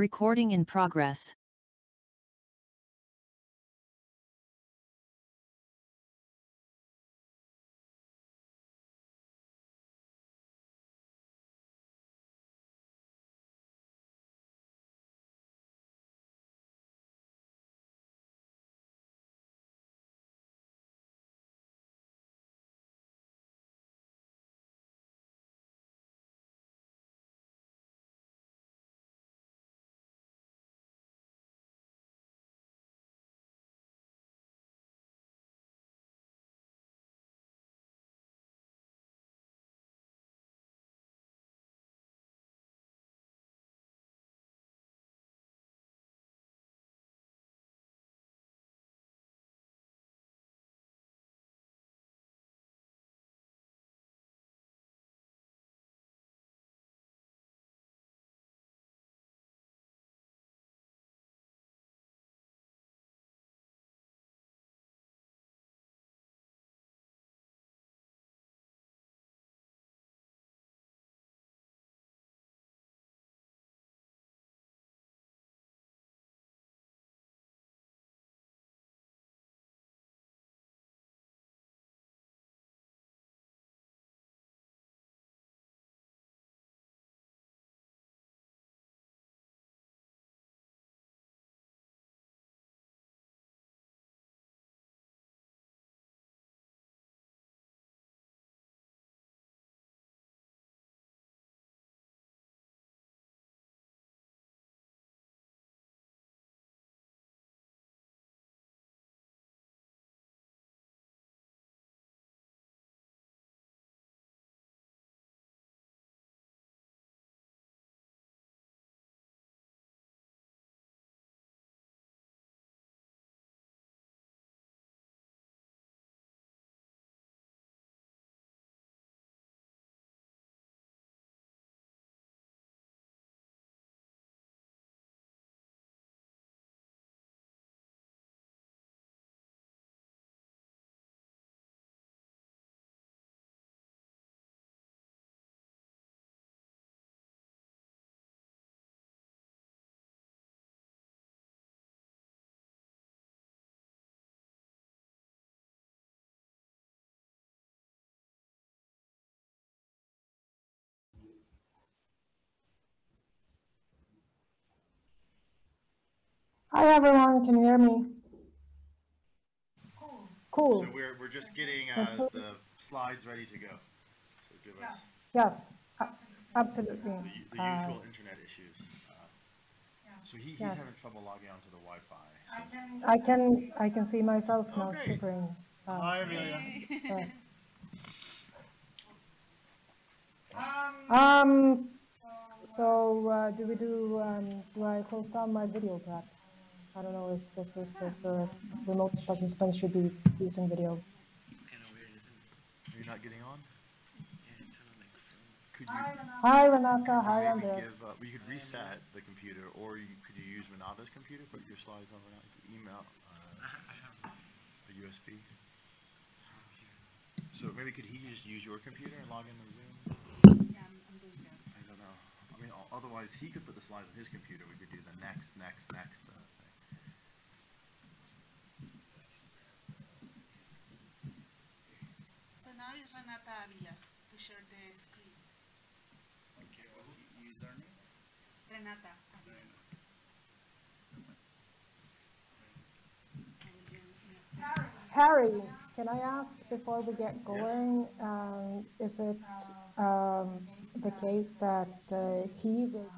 Recording in progress. Hi everyone, can you hear me? Cool. So we're just getting the slides ready to go. So give us Yes, absolutely. the usual internet issues. So he's Yes. having trouble logging onto the Wi-Fi. So. I can see myself now great. shivering. Hi, Amelia. Do I close down my video perhaps? I don't know if this is if the remote participants should be using video. Kind of weird, isn't it? You're not getting on? Yeah, it sounded like froze. Could you? Hi Renata, hi maybe Andrés. we could reset the computer, or could you use Renata's computer? Put your slides on Renata's email. I have A USB. So maybe could he just use your computer and log into Zoom? Yeah, I'm doing that. I don't know. I mean, otherwise he could put the slides on his computer. We could do the next thing. So now it's Renata Avila to share the screen. Okay, what's the username? Renata Avila. Harry, can I ask before we get going, is it the case that he will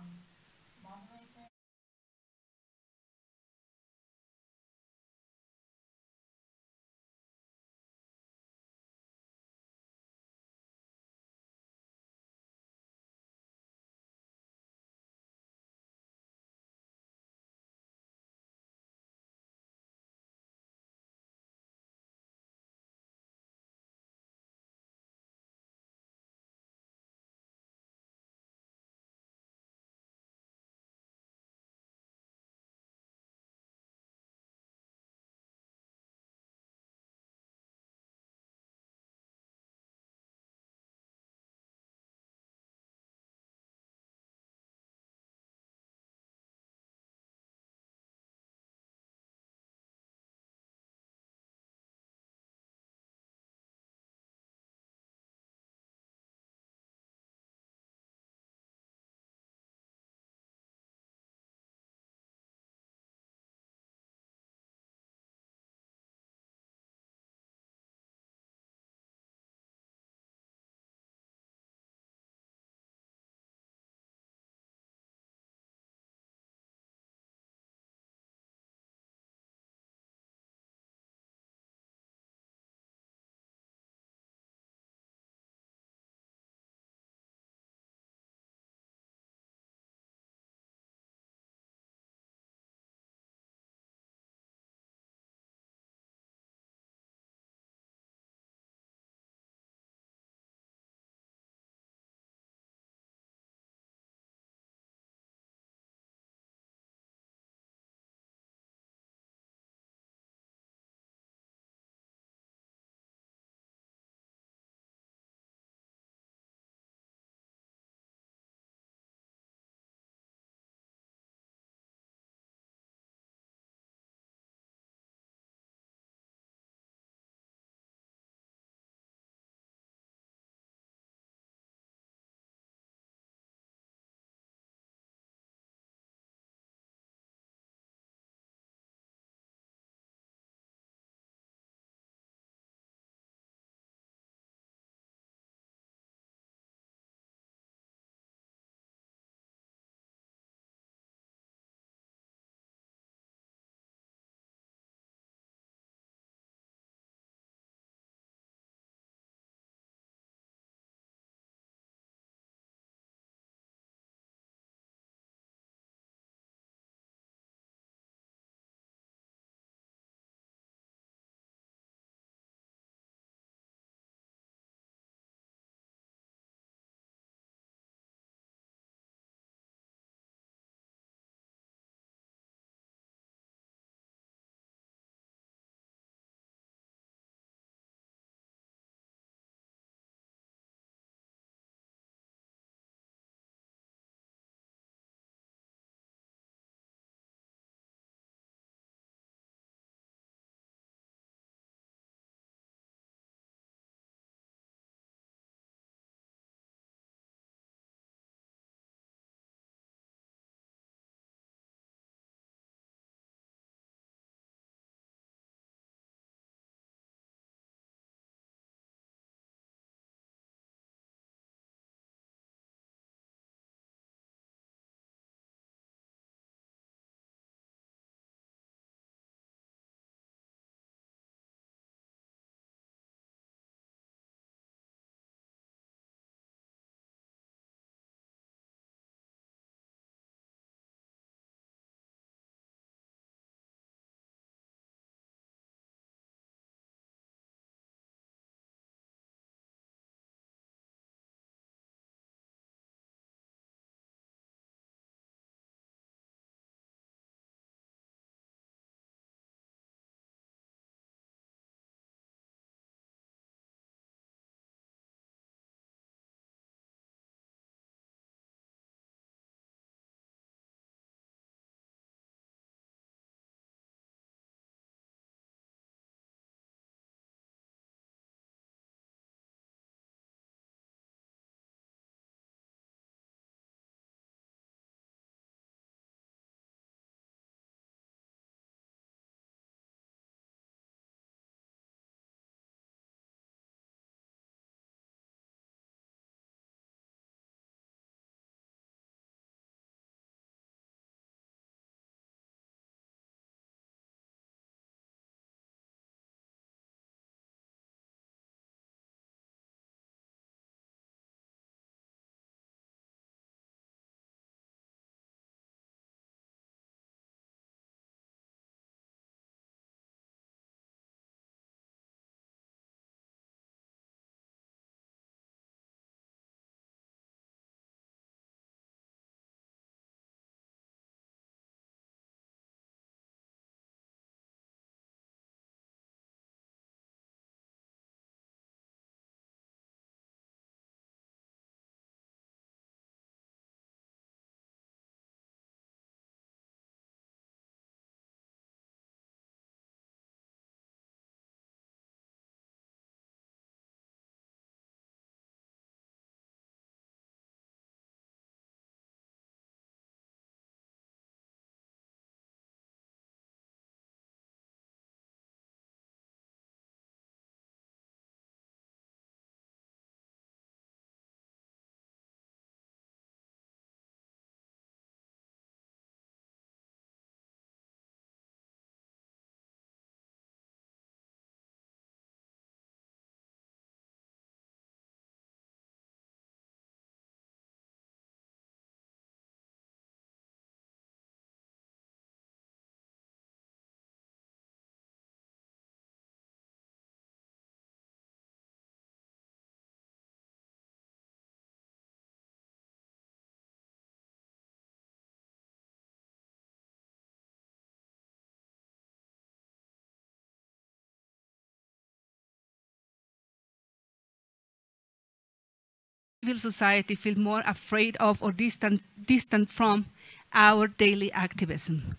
civil society feel more afraid of or distant from our daily activism.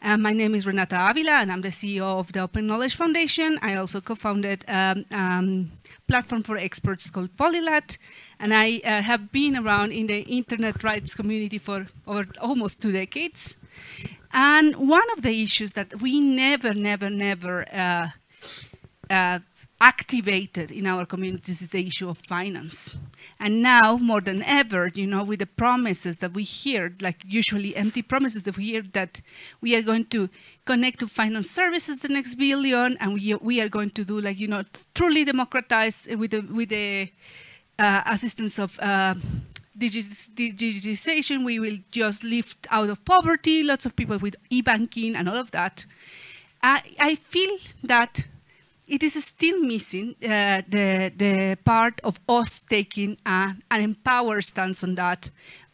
My name is Renata Avila, and I'm the CEO of the Open Knowledge Foundation. I also co-founded a platform for experts called Polylat, and I have been around in the internet rights community for over almost 2 decades. And one of the issues that we never activated in our communities is the issue of finance. And now, more than ever, you know, with the promises that we hear, like usually empty promises that we hear that we are going to connect to finance services the next billion, and we are going to do, like, you know, truly democratize with the assistance of digitization. We will just lift out of poverty lots of people with e-banking and all of that. I feel that it is still missing the part of us taking an empowered stance on that,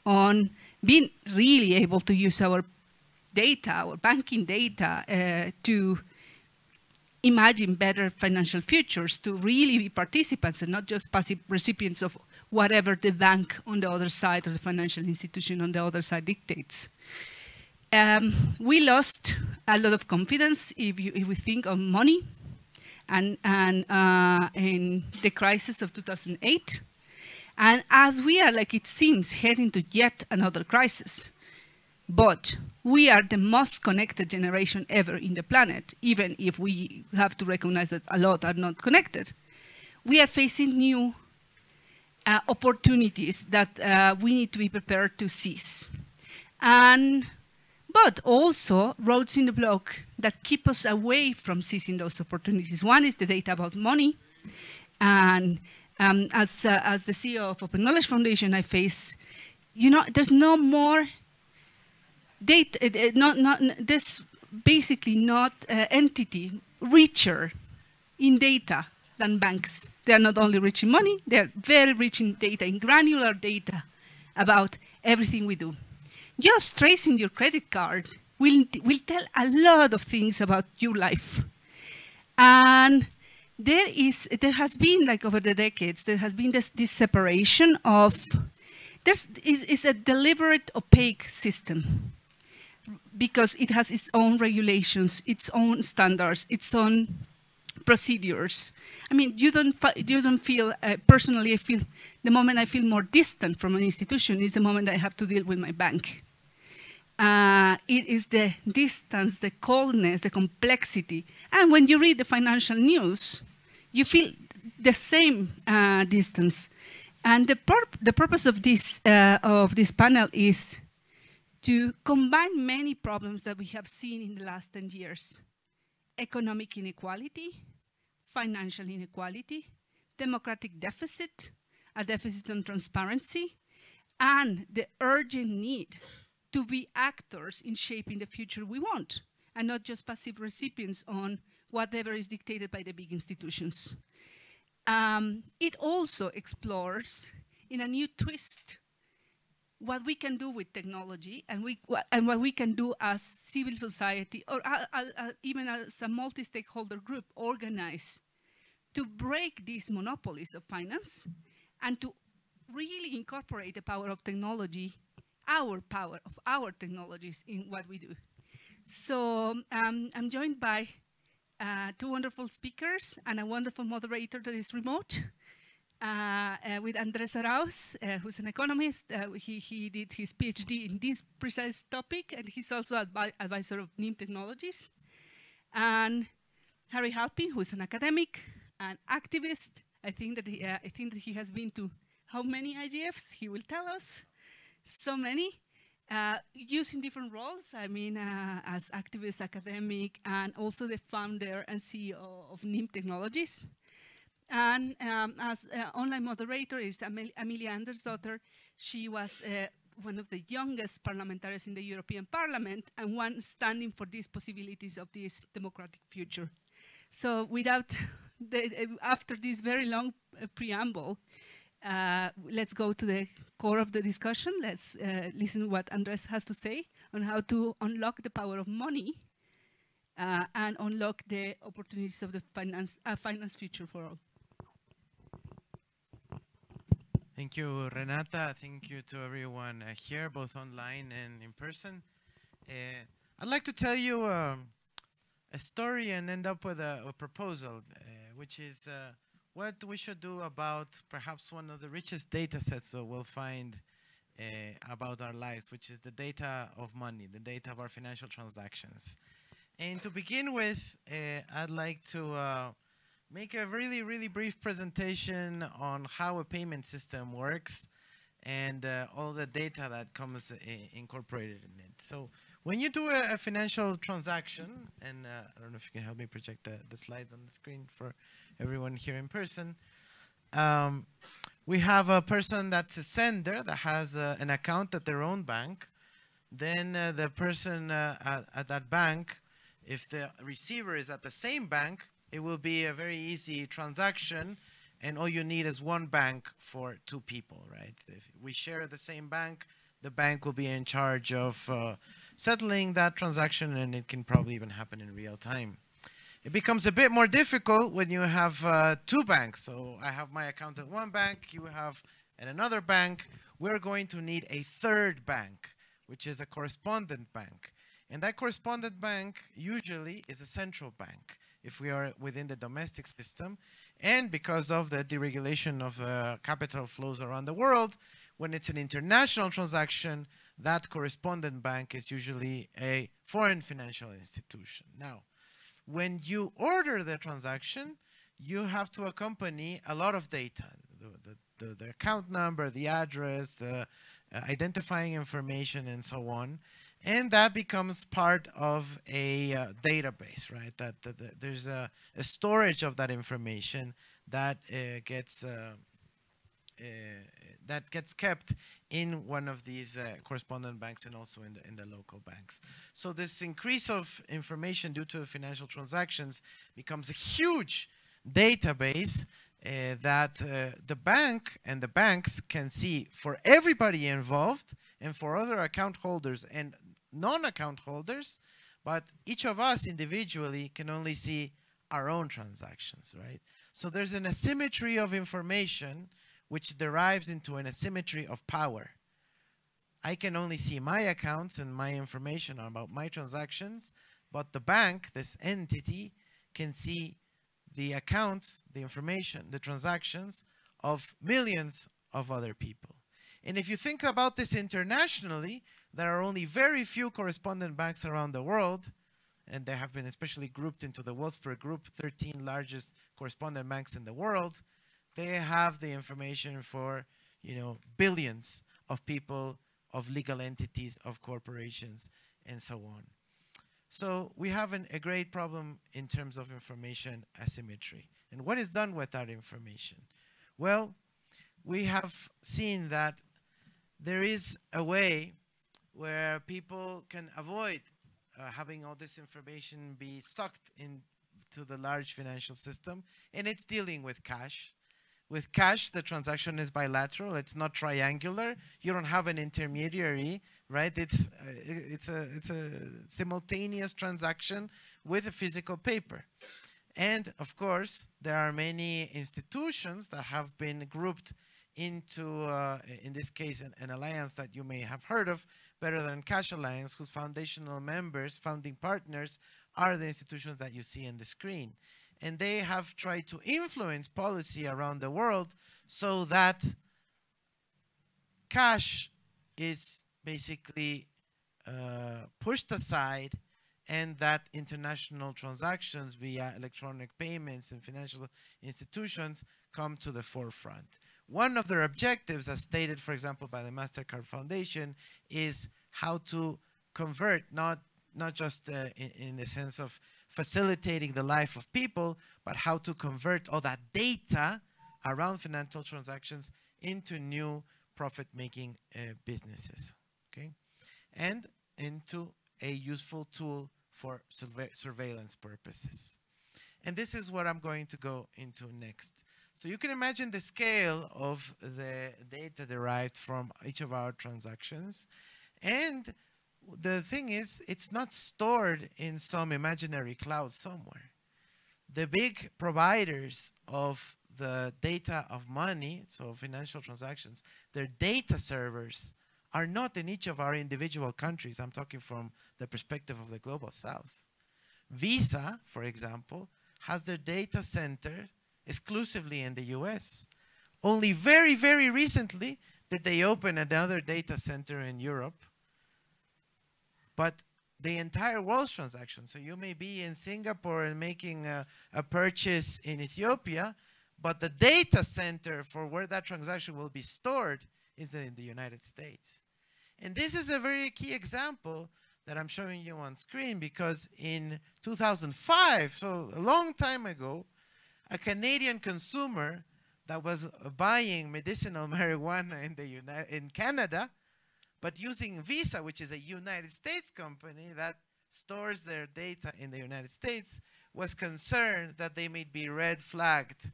on being really able to use our data, our banking data, to imagine better financial futures, to really be participants and not just passive recipients of whatever the bank on the other side or the financial institution on the other side dictates. We lost a lot of confidence if we think of money. And in the crisis of 2008. And as we are, like it seems, heading to yet another crisis, but we are the most connected generation ever in the planet, even if we have to recognize that a lot are not connected. We are facing new opportunities that we need to be prepared to seize. But also roads in the block that keep us away from seizing those opportunities. One is the data about money. And as the CEO of Open Knowledge Foundation, I face, you know, there's no more data, there's basically not entity richer in data than banks. They are not only rich in money, they're very rich in data, in granular data about everything we do. Just tracing your credit card will tell a lot of things about your life. And there has been, like over the decades, there has been this separation of, is a deliberate opaque system because it has its own regulations, its own standards, its own procedures. I mean, you don't feel, personally, I feel, the moment I feel more distant from an institution is the moment I have to deal with my bank. It is the distance, the coldness, the complexity. And when you read the financial news, you feel the same distance. And the purpose of this panel is to combine many problems that we have seen in the last 10 years. Economic inequality, financial inequality, democratic deficit, a deficit on transparency, and the urgent need to be actors in shaping the future we want, and not just passive recipients on whatever is dictated by the big institutions. It also explores, in a new twist, what we can do with technology and what we can do as civil society, or even as a multi-stakeholder group, organize to break these monopolies of finance and to really incorporate the power of technology, our power of our technologies in what we do. So I'm joined by 2 wonderful speakers and a wonderful moderator that is remote, with Andrés Arauz, who's an economist. He did his PhD in this precise topic, and he's also advisor of NIM Technologies. And Harry Halpin, who's an academic and activist. I think that he has been to how many IGFs? He will tell us. So many, using different roles. I mean, as activist, academic, and also the founder and CEO of NIM Technologies. And as online moderator is Amelia Andersdotter. She was one of the youngest parliamentarians in the European Parliament and one standing for these possibilities of this democratic future. So without after this very long preamble, let's go to the core of the discussion. Let's listen to what Andrés has to say on how to unlock the power of money and unlock the opportunities of the finance future for all. Thank you, Renata. Thank you to everyone here, both online and in person. I'd like to tell you a story and end up with a proposal, which is what we should do about perhaps one of the richest data sets that we'll find about our lives, which is the data of money, the data of our financial transactions. And to begin with, I'd like to make a really, really brief presentation on how a payment system works and all the data that comes incorporated in it. So when you do a financial transaction, and I don't know if you can help me project the slides on the screen for everyone here in person, we have a person that's a sender that has an account at their own bank. Then the person at that bank, if the receiver is at the same bank, it will be a very easy transaction, and all you need is one bank for two people, right? If we share the same bank, the bank will be in charge of settling that transaction, and it can probably even happen in real time. It becomes a bit more difficult when you have two banks. So I have my account at one bank, you have at another bank. We're going to need a third bank, which is a correspondent bank. And that correspondent bank usually is a central bank if we are within the domestic system. And because of the deregulation of capital flows around the world, when it's an international transaction, that correspondent bank is usually a foreign financial institution. Now, when you order the transaction, you have to accompany a lot of data, the account number, the address, the identifying information, and so on. And that becomes part of a database, right? There's a storage of that information that gets kept in one of these correspondent banks and also in the local banks. So this increase of information due to the financial transactions becomes a huge database that the bank and the banks can see for everybody involved and for other account holders and non-account holders, but each of us individually can only see our own transactions, right? So there's an asymmetry of information which derives into an asymmetry of power. I can only see my accounts and my information about my transactions, but the bank, this entity, can see the accounts, the information, the transactions of millions of other people. And if you think about this internationally, there are only very few correspondent banks around the world, and they have been especially grouped into the Wolfsburg Group, 13 largest correspondent banks in the world. They have the information for, billions of people, of legal entities, of corporations, and so on. So we have a great problem in terms of information asymmetry. And what is done with that information? Well, we have seen that there is a way where people can avoid having all this information be sucked into the large financial system, and it's dealing with cash. With cash, the transaction is bilateral. It's not triangular. You don't have an intermediary, right? It's a simultaneous transaction with a physical paper. And of course, there are many institutions that have been grouped into, in this case, an alliance that you may have heard of, Better Than Cash Alliance, whose foundational members, founding partners, are the institutions that you see on the screen. And they have tried to influence policy around the world so that cash is basically pushed aside, and that international transactions via electronic payments and financial institutions come to the forefront. One of their objectives, as stated, for example, by the MasterCard Foundation, is how to convert, not just in the sense of facilitating the life of people, but how to convert all that data around financial transactions into new profit-making businesses, okay? And into a useful tool for surveillance purposes. And this is what I'm going to go into next. So you can imagine the scale of the data derived from each of our transactions. And the thing is, it's not stored in some imaginary cloud somewhere. The big providers of the data of money, so financial transactions, their data servers are not in each of our individual countries. I'm talking from the perspective of the global south. Visa, for example, has their data center exclusively in the US. Only very, very recently did they open another data center in Europe. But the entire world's transaction, so you may be in Singapore and making a purchase in Ethiopia, but the data center for where that transaction will be stored is in the United States. And this is a very key example that I'm showing you on screen, because in 2005, so a long time ago, a Canadian consumer that was buying medicinal marijuana in Canada, but using Visa, which is a United States company that stores their data in the United States, was concerned that they may be red flagged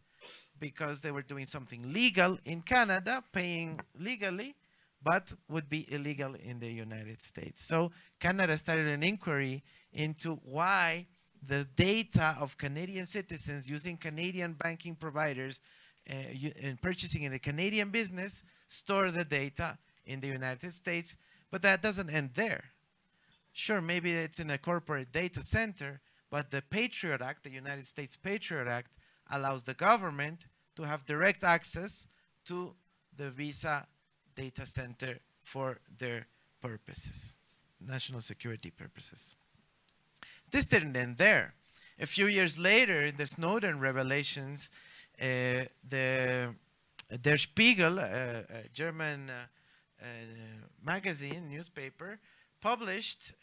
because they were doing something legal in Canada, paying legally, but would be illegal in the United States. So Canada started an inquiry into why the data of Canadian citizens using Canadian banking providers and purchasing in a Canadian business store the data in the United States. But that doesn't end there. Sure, maybe it's in a corporate data center, but the Patriot Act, the United States Patriot Act, allows the government to have direct access to the Visa data center for their purposes, national security purposes. This didn't end there. A few years later, in the Snowden revelations, Der Spiegel, a German magazine, newspaper, published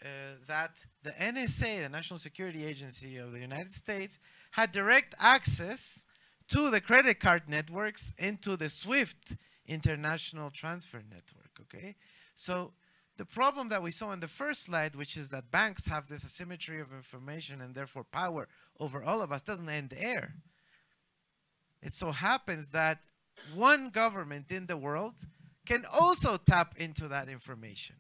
that the NSA, the National Security Agency of the United States, had direct access to the credit card networks and to the SWIFT international transfer network, okay? So the problem that we saw in the first slide, which is that banks have this asymmetry of information and therefore power over all of us, doesn't end there. It so happens that one government in the world can also tap into that information.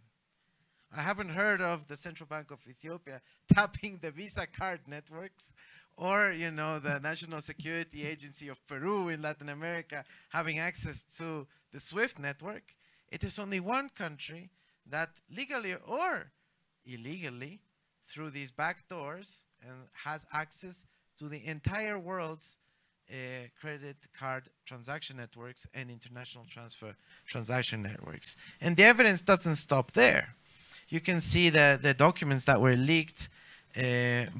I haven't heard of the Central Bank of Ethiopia tapping the Visa card networks, or, you know, the National Security Agency of Peru in Latin America having access to the SWIFT network. It is only one country that legally or illegally, through these back doors, has access to the entire world's credit card transaction networks and international transfer transaction networks. And the evidence doesn't stop there. You can see the documents that were leaked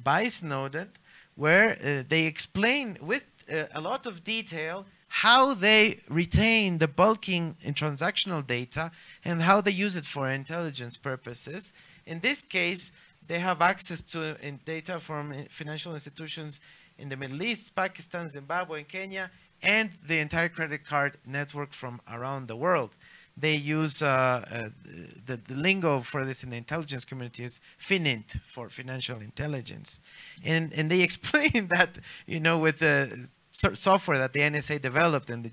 by Snowden, where they explain with a lot of detail how they retain the bulking in transactional data and how they use it for intelligence purposes. In this case, they have access to data from financial institutions in the Middle East, Pakistan, Zimbabwe, and Kenya, and the entire credit card network from around the world. They use the lingo for this in the intelligence community is FININT, for financial intelligence. And they explain that, you know, with the software that the NSA developed and the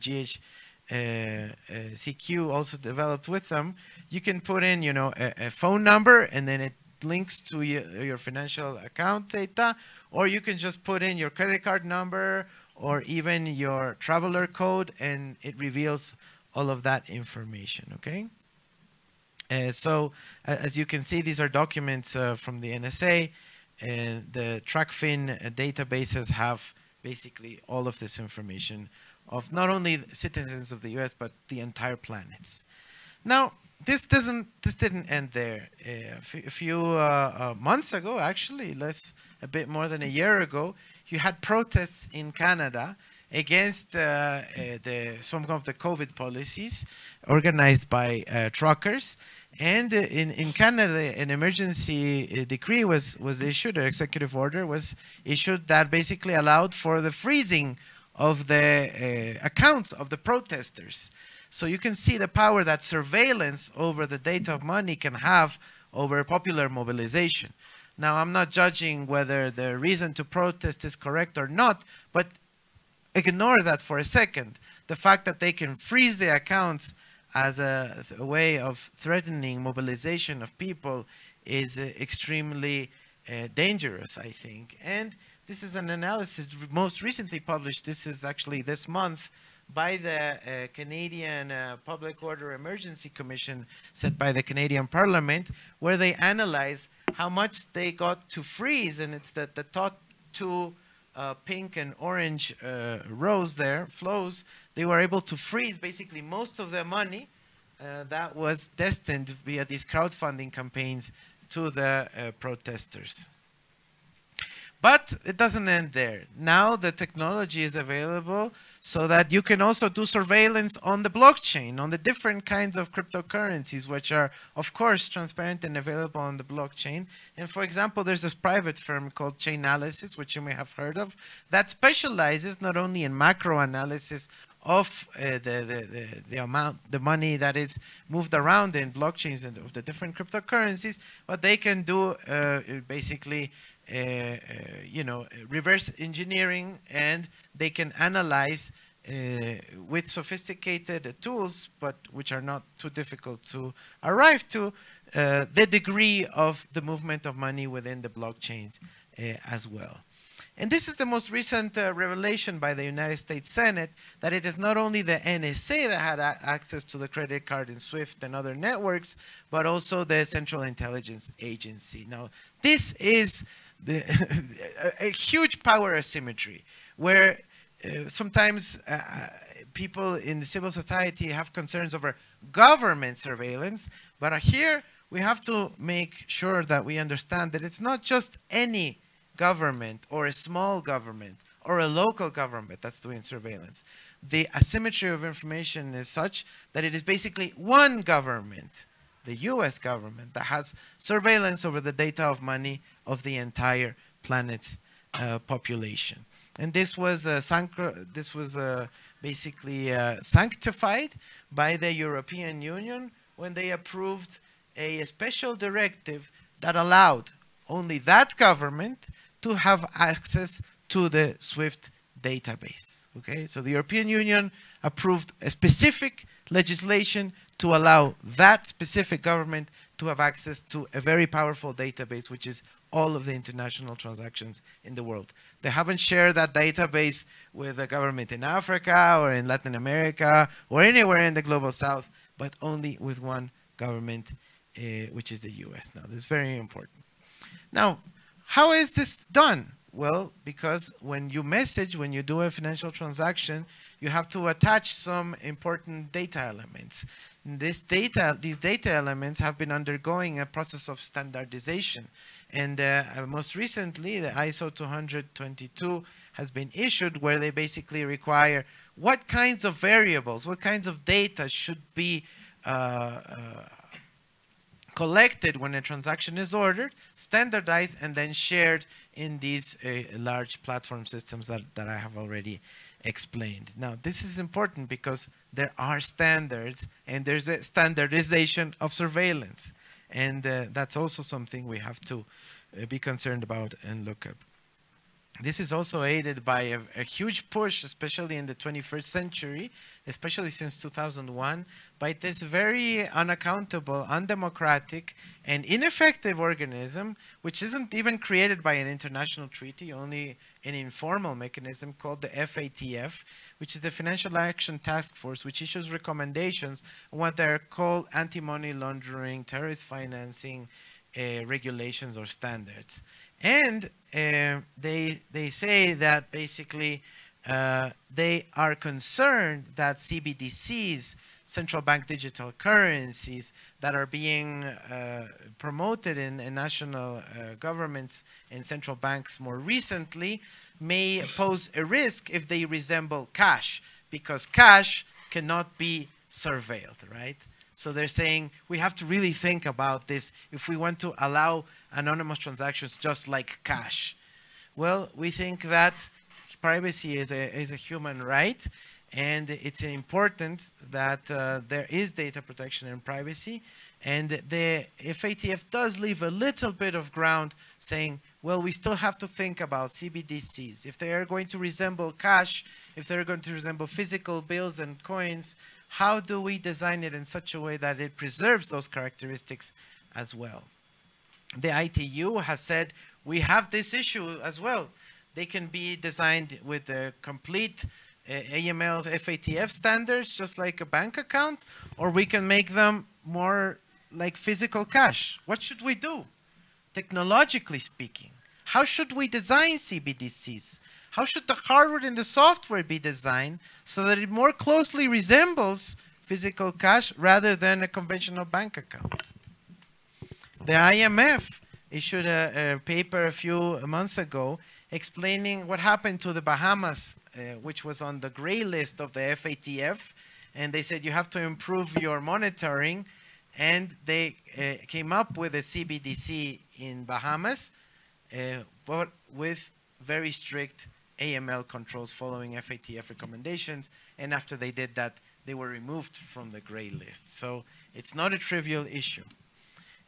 GHCQ also developed with them, you can put in, you know, a phone number, and then it links to your financial account data, or you can just put in your credit card number or even your traveler code, and it reveals all of that information, okay? So as you can see, these are documents from the NSA, and the TrackFin databases have basically all of this information of not only citizens of the US, but the entire planets. Now, this didn't end there. A few months ago, actually, a bit more than a year ago, you had protests in Canada against some of the COVID policies organized by truckers. And in Canada, an emergency decree was issued, an executive order was issued that basically allowed for the freezing of the accounts of the protesters. So you can see the power that surveillance over the data of money can have over popular mobilization. Now, I'm not judging whether the reason to protest is correct or not, but ignore that for a second. The fact that they can freeze the accounts as a way of threatening mobilization of people is extremely dangerous, I think. And This is an analysis most recently published. This is actually this month by the Canadian Public Order Emergency Commission set by the Canadian Parliament, where they analyze how much they got to freeze, and it's the top two pink and orange rows there, flows. They were able to freeze basically most of their money that was destined via these crowdfunding campaigns to the protesters. But it doesn't end there. Now the technology is available so that you can also do surveillance on the blockchain, on the different kinds of cryptocurrencies, which are, of course, transparent and available on the blockchain. And for example, there's this private firm called Chainalysis, which you may have heard of, that specializes not only in macro analysis of the money that is moved around in blockchains and of the different cryptocurrencies, but they can do basically reverse engineering, and they can analyze with sophisticated tools, but which are not too difficult to arrive to, the degree of the movement of money within the blockchains as well. And this is the most recent revelation by the United States Senate, that it is not only the NSA that had access to the credit card in SWIFT and other networks, but also the Central Intelligence Agency. Now, this is a huge power asymmetry, where sometimes people in the civil society have concerns over government surveillance, but here we have to make sure that we understand that it's not just any government or a small government or a local government that's doing surveillance. The asymmetry of information is such that it is basically one government, the US government, that has surveillance over the data of money of the entire planet's population. And this was basically sanctified by the European Union when they approved a special directive that allowed only that government to have access to the SWIFT database. Okay, so the European Union approved a specific legislation to allow that specific government to have access to a very powerful database, which is all of the international transactions in the world. They haven't shared that database with a government in Africa or in Latin America or anywhere in the global south, but only with one government, which is the US. Now, this is very important. Now, how is this done? Well, because when you do a financial transaction, you have to attach some important data elements. These data elements have been undergoing a process of standardization. And most recently, the ISO 20022 has been issued, where they basically require what kinds of variables, what kinds of data should be collected when a transaction is ordered, standardized, and then shared in these large platform systems that I have already explained. Now, this is important because there are standards and there's a standardization of surveillance. And that's also something we have to be concerned about and look at. This is also aided by a huge push, especially in the 21st century, especially since 2001, by this very unaccountable, undemocratic, and ineffective organism, which isn't even created by an international treaty, only an informal mechanism called the FATF, which is the Financial Action Task Force, which issues recommendations on what they're called anti-money laundering, terrorist financing regulations or standards. And they say that basically they are concerned that CBDCs, central bank digital currencies that are being promoted in national governments and central banks more recently, may pose a risk if they resemble cash, because cash cannot be surveilled, right? So they're saying we have to really think about this if we want to allow anonymous transactions just like cash. Well, we think that privacy is a human right, and it's important that there is data protection and privacy. And the FATF does leave a little bit of ground saying, well, we still have to think about CBDCs. If they are going to resemble cash, if they're going to resemble physical bills and coins, how do we design it in such a way that it preserves those characteristics as well? The ITU has said we have this issue as well. They can be designed with the complete AML FATF standards, just like a bank account, or we can make them more like physical cash. What should we do? Technologically speaking, how should we design CBDCs? How should the hardware and the software be designed so that it more closely resembles physical cash rather than a conventional bank account? The IMF issued a paper a few months ago explaining what happened to the Bahamas, which was on the gray list of the FATF, and they said you have to improve your monitoring, and they came up with a CBDC in Bahamas, but with very strict AML controls following FATF recommendations, and after they did that, they were removed from the gray list. So it's not a trivial issue.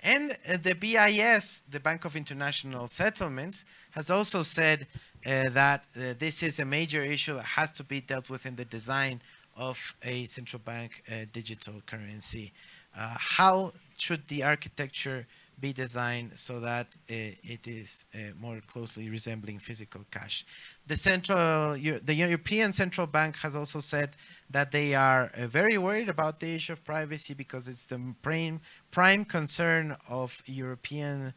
And the BIS, the Bank of International Settlements, has also said that this is a major issue that has to be dealt with in the design of a central bank digital currency. How should the architecture be designed so that it is more closely resembling physical cash? The European Central Bank has also said that they are very worried about the issue of privacy because it's the prime concern of European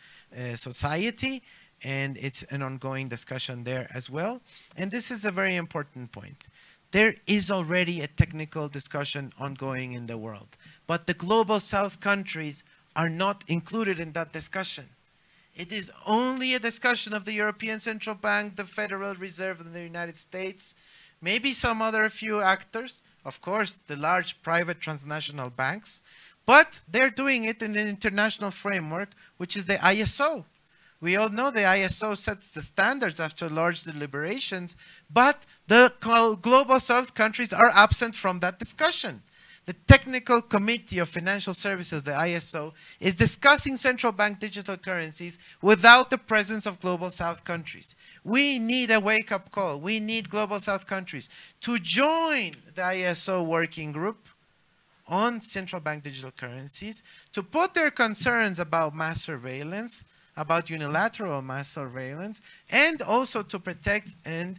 society, and it's an ongoing discussion there as well. And this is a very important point. There is already a technical discussion ongoing in the world, but the global South countries are not included in that discussion. It is only a discussion of the European Central Bank, the Federal Reserve in the United States, maybe some other few actors, of course, the large private transnational banks, but they're doing it in an international framework, which is the ISO. We all know the ISO sets the standards after large deliberations, but the global South countries are absent from that discussion. The Technical Committee of Financial Services, the ISO, is discussing central bank digital currencies without the presence of global South countries. We need a wake-up call. We need global South countries to join the ISO working group on central bank digital currencies, to put their concerns about mass surveillance, about unilateral mass surveillance, and also to protect and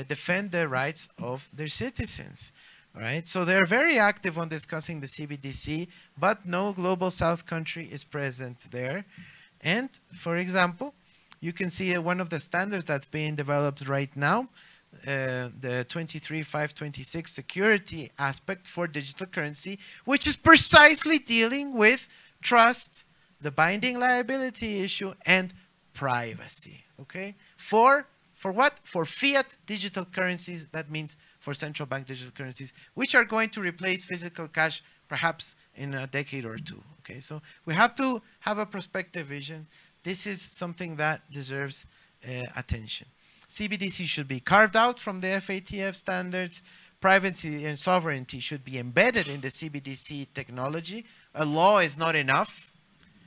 defend the rights of their citizens. Right? So they're very active on discussing the CBDC, but no global South country is present there. And for example, you can see one of the standards that's being developed right now, the 23526 security aspect for digital currency, which is precisely dealing with trust, the binding liability issue, and privacy. Okay? For what? For fiat digital currencies. That means for central bank digital currencies, which are going to replace physical cash perhaps in a decade or two. Okay, so we have to have a prospective vision. This is something that deserves attention. CBDC should be carved out from the FATF standards. Privacy and sovereignty should be embedded in the CBDC technology. A law is not enough.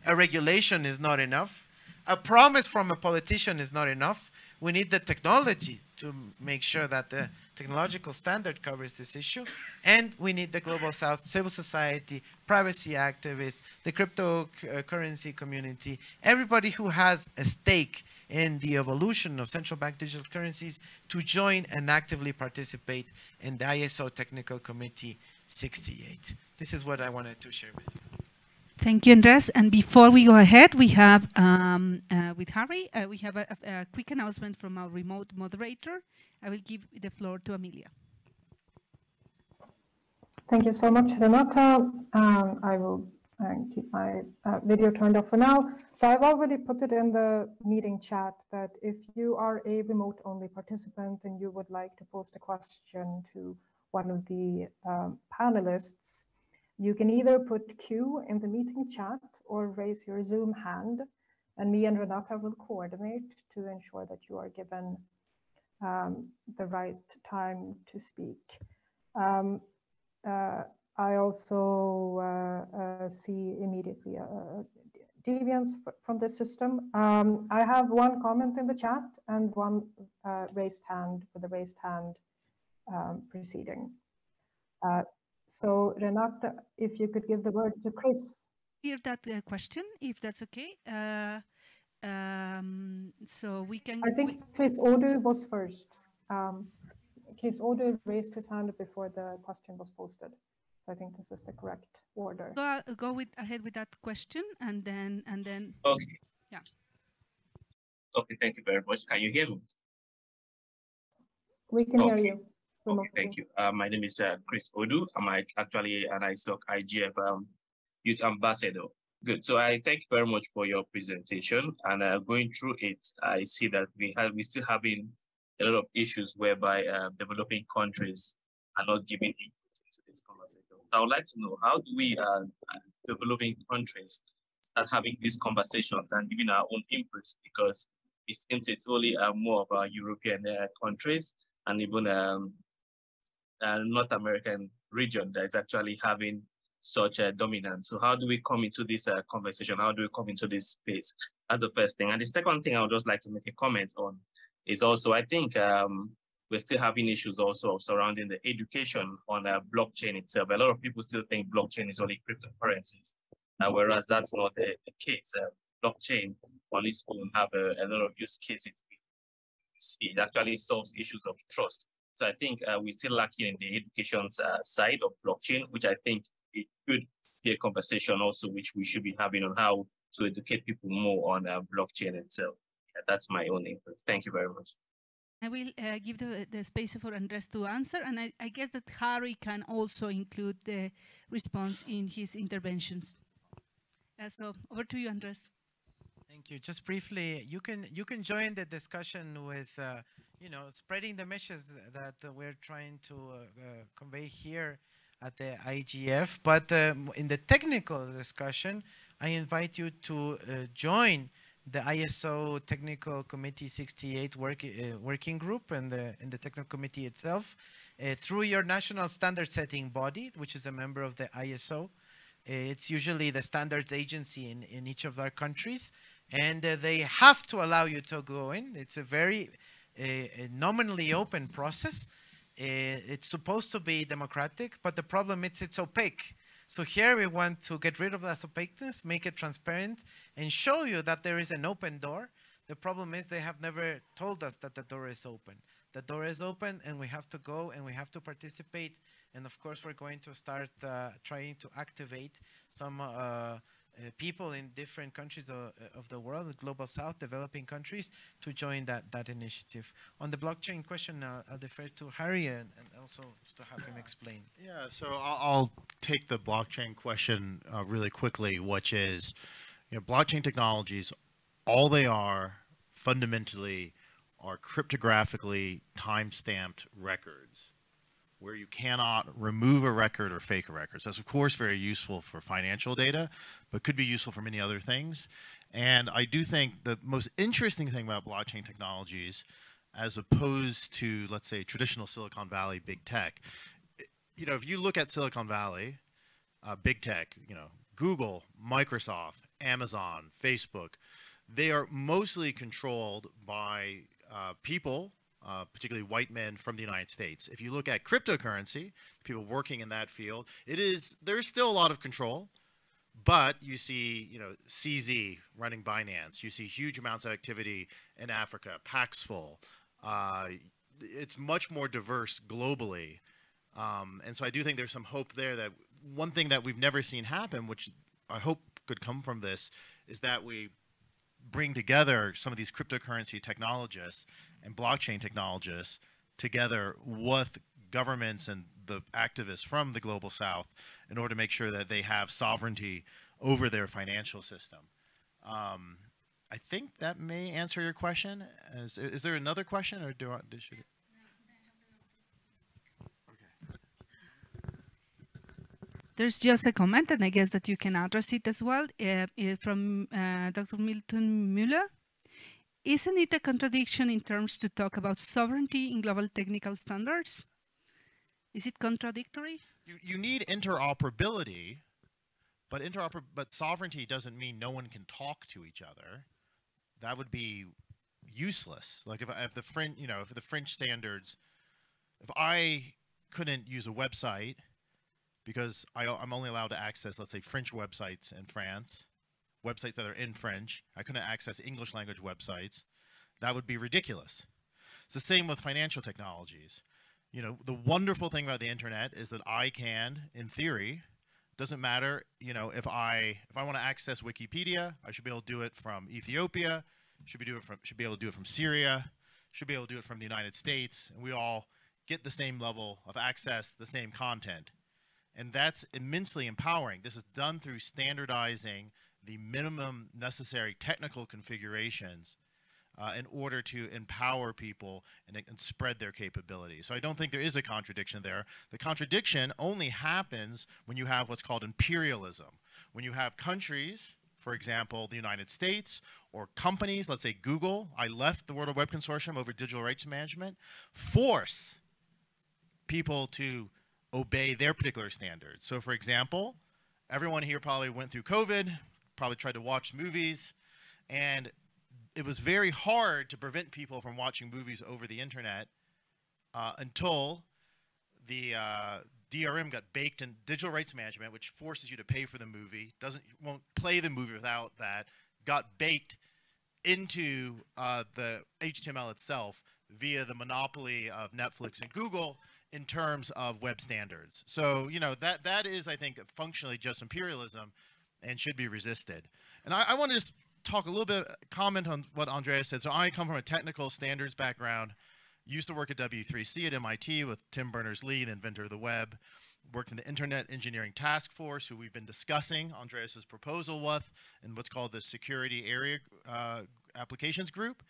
A regulation is not enough. A promise from a politician is not enough. We need the technology to make sure that the technological standard covers this issue. And we need the global South, civil society, privacy activists, the cryptocurrency community, everybody who has a stake in the evolution of central bank digital currencies to join and actively participate in the ISO Technical Committee 68. This is what I wanted to share with you. Thank you, Andrés. And before we go ahead, we have, with Harry, we have a quick announcement from our remote moderator. I will give the floor to Amelia. Thank you so much, Renata. I will keep my video turned off for now. So I've already put it in the meeting chat that if you are a remote-only participant and you would like to post a question to one of the panelists, you can either put Q in the meeting chat or raise your Zoom hand, and me and Renata will coordinate to ensure that you are given the right time to speak. I also see immediately deviance from the system. I have one comment in the chat and one raised hand with the raised hand proceeding. So Renata, if you could give the word to Chris. Hear that question, if that's okay. So we can. I think case order was first. Case order raised his hand before the question was posted. So I think this is the correct order. Go ahead with that question, and then Okay. Yeah. Okay, thank you very much. Can you hear me? We can hear Okay. you. Okay, remotely. thank you. My name is Chris Odu. I'm actually an ISOC IGF youth ambassador. Good. So I thank you very much for your presentation. And going through it, I see that we still having a lot of issues whereby developing countries are not giving input into this conversation. I would like to know, how do we developing countries start having these conversations and giving our own inputs, because it seems it's only more of our European countries and even North American region that is actually having such a dominance. So how do we come into this conversation? How do we come into this space? That's the first thing. And the second thing I would just like to make a comment on is also, I think we're still having issues also surrounding the education on blockchain itself. A lot of people still think blockchain is only cryptocurrencies, whereas that's not the case. Blockchain on its own have a lot of use cases. It actually solves issues of trust. So I think we're still lacking in the education side of blockchain, which I think it could be a conversation also, which we should be having on how to educate people more on blockchain itself. Yeah, that's my own input. Thank you very much. I will give the space for Andrés to answer, and I guess that Harry can also include the response in his interventions. So over to you, Andrés. Thank you. Just briefly, you can join the discussion with spreading the message that we're trying to convey here at the IGF. But in the technical discussion, I invite you to join the ISO Technical Committee 68 working group and in the technical committee itself through your national standard setting body, which is a member of the ISO. It's usually the standards agency in each of our countries, and they have to allow you to go in. It's a very nominally open process. It's supposed to be democratic, but the problem is it's opaque. So here we want to get rid of that opaqueness, make it transparent, and show you that there is an open door. The problem is they have never told us that the door is open. The door is open, and we have to go, and we have to participate. And of course, we're going to start trying to activate some people in different countries of the world, the global south, developing countries, to join that initiative. On the blockchain question, I'll defer to Harry and also to have him explain. Yeah, so I'll take the blockchain question really quickly, which is, blockchain technologies, all they are fundamentally are cryptographically time-stamped records where you cannot remove a record or fake a record. So that's, of course, very useful for financial data, but could be useful for many other things. And I do think the most interesting thing about blockchain technologies, as opposed to, let's say, traditional Silicon Valley big tech, if you look at Silicon Valley, big tech, Google, Microsoft, Amazon, Facebook, they are mostly controlled by people, particularly white men from the United States. If you look at cryptocurrency, people working in that field, there's still a lot of control, but you see, CZ running Binance, you see huge amounts of activity in Africa, Paxful. It's much more diverse globally. And so I do think there's some hope there that one thing that we've never seen happen, which I hope could come from this, is that we bring together some of these cryptocurrency technologists and blockchain technologists together with governments and the activists from the global south in order to make sure that they have sovereignty over their financial system. I think that may answer your question. Is there another question, or should There's just a comment, and I guess that you can address it as well, from Dr. Milton Müller. Isn't it a contradiction in terms to talk about sovereignty in global technical standards? Is it contradictory? You need interoperability, but sovereignty doesn't mean no one can talk to each other. That would be useless. Like if the French standards, if I couldn't use a website because I'm only allowed to access, let's say, French websites in France, websites that are in French. I couldn't access English language websites. That would be ridiculous. It's the same with financial technologies. You know, the wonderful thing about the internet is that I can, in theory, doesn't matter, you know, if I want to access Wikipedia, I should be able to do it from Ethiopia, should be able to do it from Syria, should be able to do it from the United States, and we all get the same level of access, the same content. And that's immensely empowering. This is done through standardizing the minimum necessary technical configurations in order to empower people and spread their capabilities. So I don't think there is a contradiction there. The contradiction only happens when you have what's called imperialism. When you have countries, for example, the United States, or companies, let's say Google, I left the World Wide Web Consortium over digital rights management, force people to obey their particular standards. So for example, everyone here probably went through COVID, probably tried to watch movies, and it was very hard to prevent people from watching movies over the internet until the DRM got baked in digital rights management, which forces you to pay for the movie, won't play the movie without that, got baked into the HTML itself via the monopoly of Netflix and Google in terms of web standards. So, you know, that is, I think, functionally just imperialism and should be resisted. And I want to just talk a little bit, comment on what Andreas said. So I come from a technical standards background, used to work at W3C at MIT with Tim Berners-Lee, the inventor of the web, worked in the Internet Engineering Task Force, who we've been discussing Andreas's proposal with, in what's called the Security Area Applications Group.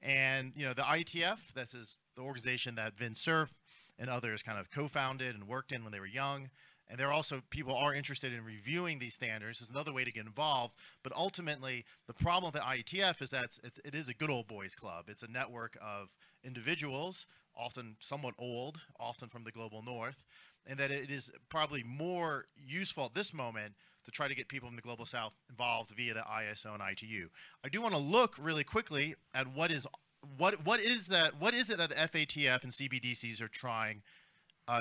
And, you know, the IETF, this is the organization that Vin Cerf and others kind of co-founded and worked in when they were young. And there are also people are interested in reviewing these standards. There's another way to get involved. But ultimately, the problem with the IETF is that it is a good old boys club. It's a network of individuals, often somewhat old, often from the global north, and that it is probably more useful at this moment to try to get people in the global south involved via the ISO and ITU. I do want to look really quickly at what is it that the FATF and CBDCs are trying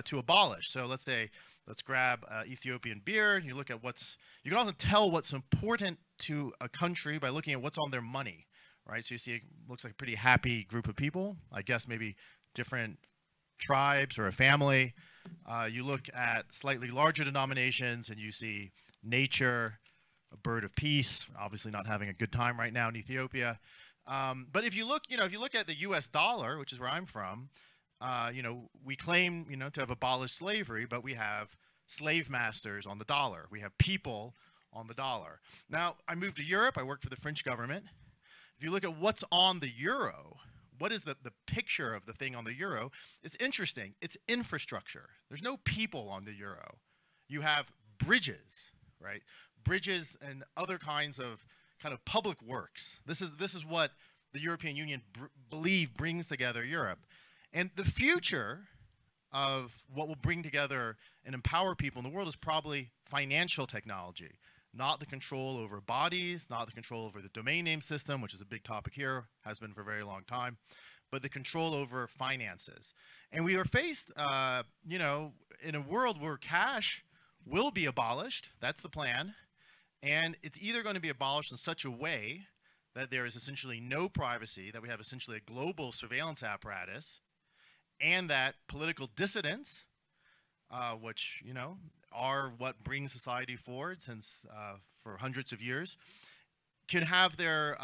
to abolish. So let's grab Ethiopian beer. You look at you can also tell what's important to a country by looking at what's on their money, right? So you see, it looks like a pretty happy group of people. I guess maybe different tribes or a family. You look at slightly larger denominations and you see nature, a bird of peace, obviously not having a good time right now in Ethiopia. But if you look at the US dollar, which is where I'm from, you know, we claim, you know, to have abolished slavery, but we have slave masters on the dollar. We have people on the dollar. Now, I moved to Europe. I worked for the French government. If you look at what's on the euro, what is the picture of the thing on the euro? It's interesting. It's infrastructure. There's no people on the euro. You have bridges, right? Bridges and other kinds of kind of public works. This is what the European Union believe brings together Europe. And the future of what will bring together and empower people in the world is probably financial technology, not the control over bodies, not the control over the domain name system, which is a big topic here, has been for a very long time, but the control over finances. And we are faced, you know, in a world where cash will be abolished. That's the plan. And it's either going to be abolished in such a way that there is essentially no privacy, that we have essentially a global surveillance apparatus, and that political dissidents, which, you know, are what brings society forward since for hundreds of years, can have their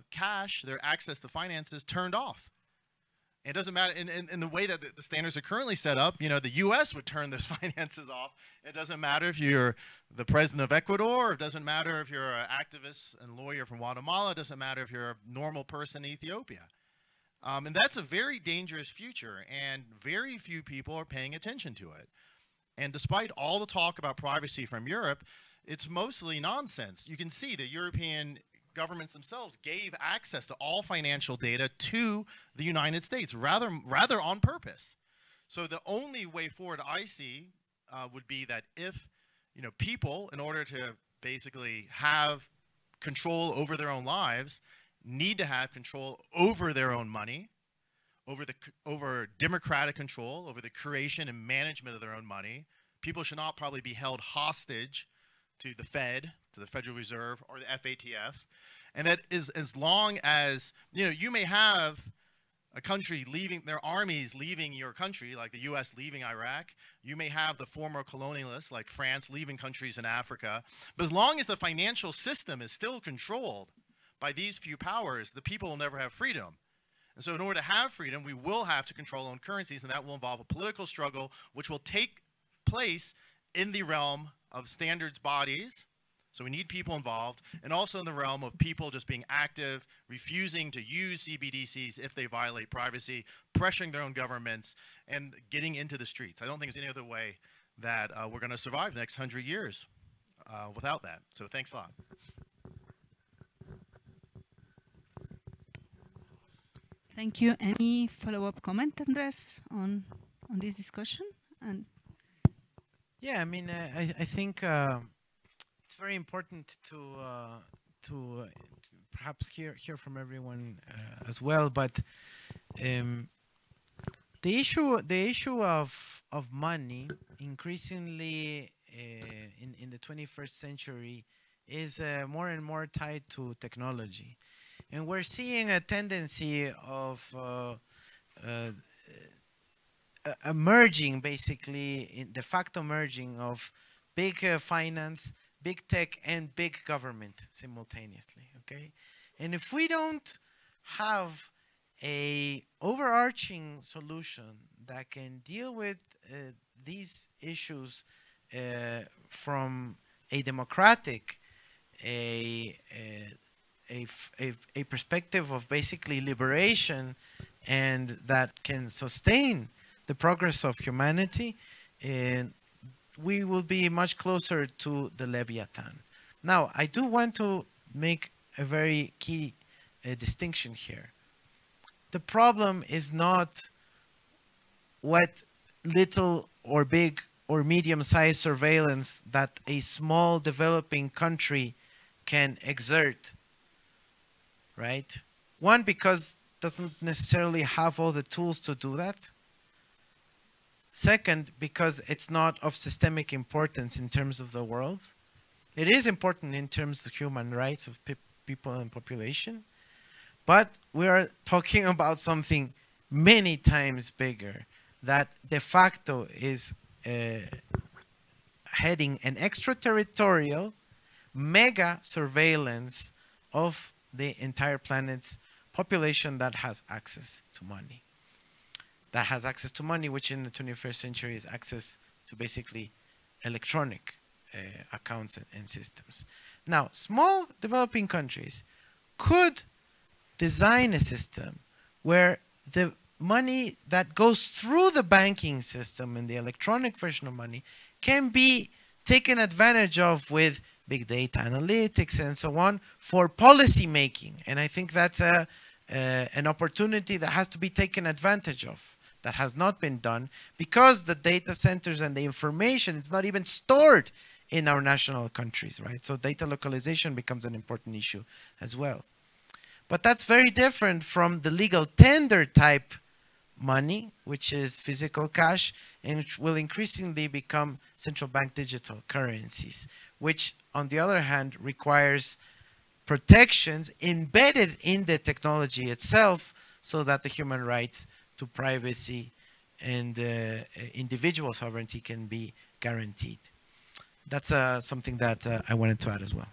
cash, their access to finances turned off. It doesn't matter, in the way that the standards are currently set up, you know, the US would turn those finances off. It doesn't matter if you're the president of Ecuador, it doesn't matter if you're an activist and lawyer from Guatemala, it doesn't matter if you're a normal person in Ethiopia. And that's a very dangerous future, and very few people are paying attention to it. And despite all the talk about privacy from Europe, it's mostly nonsense. You can see the European governments themselves gave access to all financial data to the United States, rather on purpose. So the only way forward I see would be that if, you know, people, in order to basically have control over their own lives, need to have control over their own money, over democratic control, over the creation and management of their own money. People should not probably be held hostage to the Fed, to the Federal Reserve or the FATF. And that is, as long as, you may have a country leaving, their armies leaving your country, like the US leaving Iraq. You may have the former colonialists, like France, leaving countries in Africa. But as long as the financial system is still controlled by these few powers, the people will never have freedom. And so in order to have freedom, we will have to control our own currencies, and that will involve a political struggle, which will take place in the realm of standards bodies. So we need people involved, and also in the realm of people just being active, refusing to use CBDCs if they violate privacy, pressuring their own governments, and getting into the streets. I don't think there's any other way that we're going to survive the next 100 years without that. So thanks a lot. Thank you. Any follow-up comment, Andrés, on this discussion? And yeah, I mean, I think it's very important to perhaps hear from everyone as well. But the issue of money increasingly in the 21st century is more and more tied to technology. And we're seeing a tendency of a merging, basically, in de facto merging of big finance, big tech, and big government simultaneously, okay? And if we don't have a overarching solution that can deal with these issues from a democratic, a perspective of basically liberation, and that can sustain the progress of humanity, we will be much closer to the Leviathan. Now, I do want to make a very key distinction here. The problem is not what little or big or medium-sized surveillance that a small developing country can exert, right? One, because it doesn't necessarily have all the tools to do that. Second, because it's not of systemic importance in terms of the world. It is important in terms of human rights of people and population, but we are talking about something many times bigger that de facto is heading an extraterritorial mega surveillance of the entire planet's population that has access to money. That has access to money, which in the 21st century is access to basically electronic accounts and systems. Now, small developing countries could design a system where the money that goes through the banking system and the electronic version of money can be taken advantage of with big data analytics and so on for policy making. And I think that's an opportunity that has to be taken advantage of, that has not been done, because the data centers and the information is not even stored in our national countries, right? So data localization becomes an important issue as well. But that's very different from the legal tender type money, which is physical cash, and which will increasingly become central bank digital currencies, which on the other hand requires protections embedded in the technology itself so that the human rights to privacy and individual sovereignty can be guaranteed. That's something that I wanted to add as well.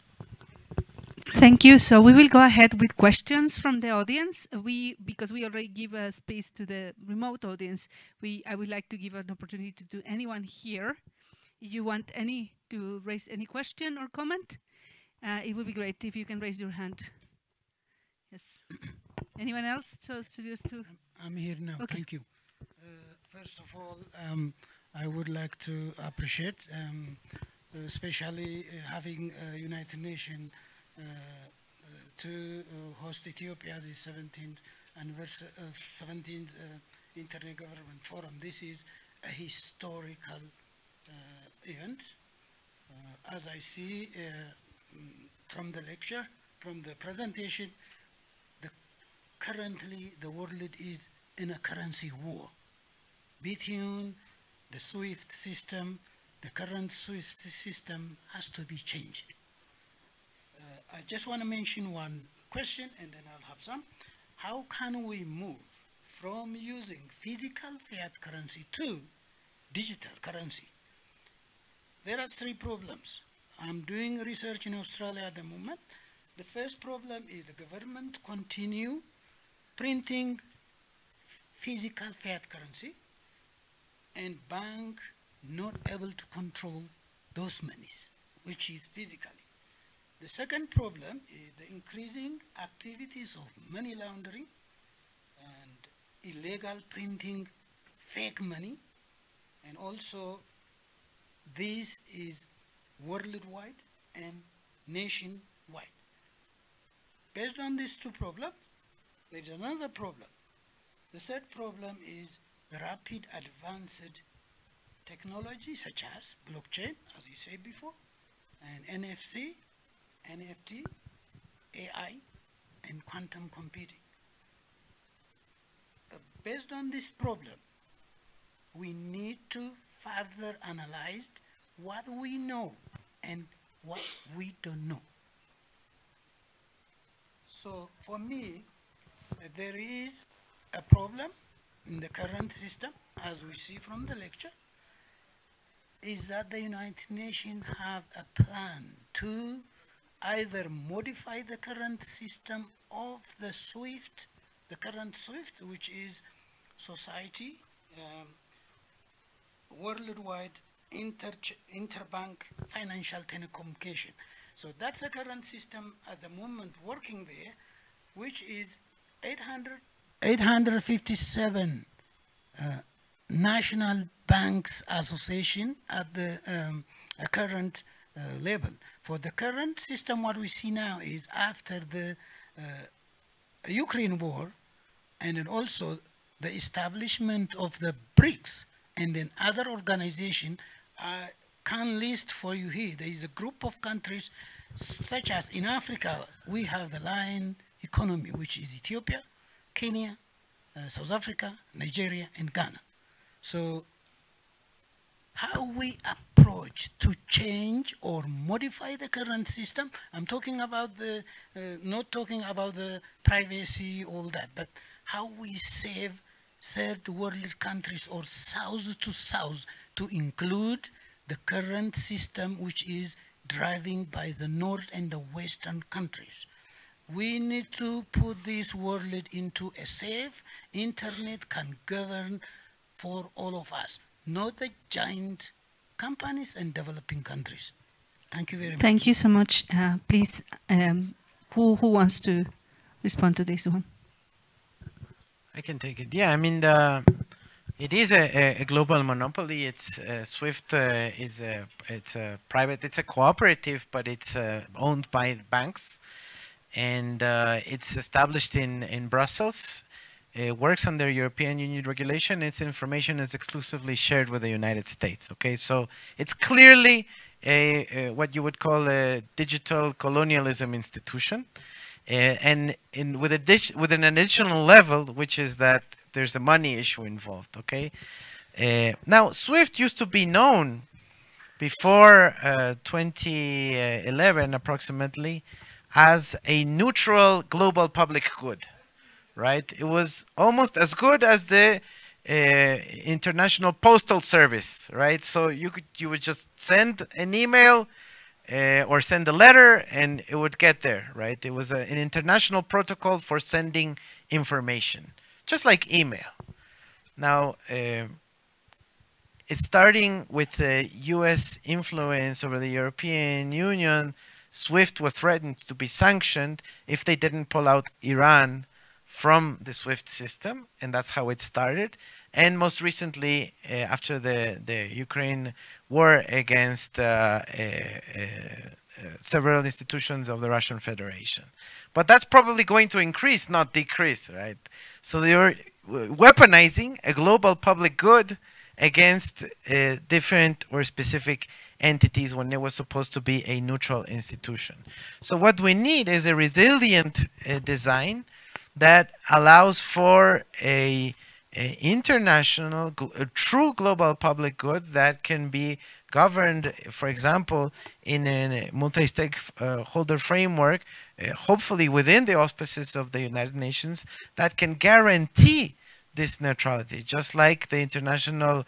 thank you. So we will go ahead with questions from the audience. Because we already give a space to the remote audience, I would like to give an opportunity to anyone here. If you want to raise any question or comment, it would be great if you can raise your hand. Yes. Anyone else? So studios too. I'm here now. Okay. Thank you. First of all, I would like to appreciate, especially having United Nations to host Ethiopia the 17th anniversary, 17th Intergovernmental Forum. This is a historical event. As I see from the lecture, from the presentation, currently the world is in a currency war between the SWIFT system. The current SWIFT system has to be changed. I just want to mention one question and then I'll have some. How can we move from using physical fiat currency to digital currency? There are three problems. I'm doing research in Australia at the moment. The first problem is the government continue printing physical fiat currency and bank not able to control those monies, which is physically. The second problem is the increasing activities of money laundering and illegal printing fake money, and also this is worldwide and nationwide. Based on these two problems, there is another problem. The third problem is the rapid advanced technology such as blockchain, as you said before, and NFC, NFT, AI, and quantum computing. Based on this problem, we need to further analyze what we know and what we don't know. So for me, there is a problem in the current system, as we see from the lecture, is that the United Nations have a plan to either modify the current system of the SWIFT, the current SWIFT, which is Society Worldwide Interbank Financial Telecommunication. So that's the current system at the moment working there, which is 857 national banks association at the current level. For the current system, what we see now is after the Ukraine war, and then also the establishment of the BRICS, and then other organizations, I can list for you here. There is a group of countries, such as in Africa, we have the Lion economy, which is Ethiopia, Kenya, South Africa, Nigeria, and Ghana. So how we approach to change or modify the current system, I'm talking about the, not talking about the privacy, all that, but how we save third world countries or south to south to include the current system, which is driven by the north and the western countries. We need to put this world into a safe internet can govern for all of us, not the giant companies and developing countries. Thank you very much. Thank you so much. Please, who wants to respond to this one? I can take it. Yeah, I mean, it is a global monopoly. It's SWIFT is it's a private, it's a cooperative, but it's owned by banks, and it's established in Brussels. It works under European Union regulation. Its information is exclusively shared with the United States. Okay, so it's clearly a what you would call a digital colonialism institution. And with an additional level, which is that there's a money issue involved, okay? Now, SWIFT used to be known before 2011, approximately, as a neutral global public good, right? It was almost as good as the International Postal Service, right? So you would just send an email, or send a letter and it would get there, right? It was an international protocol for sending information, just like email. Now, it's starting with the US influence over the European Union. SWIFT was threatened to be sanctioned if they didn't pull out Iran from the SWIFT system, and that's how it started. And most recently, after the Ukraine war against several institutions of the Russian Federation. But that's probably going to increase, not decrease, right? So they are weaponizing a global public good against different or specific entities when it was supposed to be a neutral institution. So what we need is a resilient design that allows for a international, a true global public good that can be governed, for example, in a multi-stakeholder framework, hopefully within the auspices of the United Nations, that can guarantee this neutrality, just like the International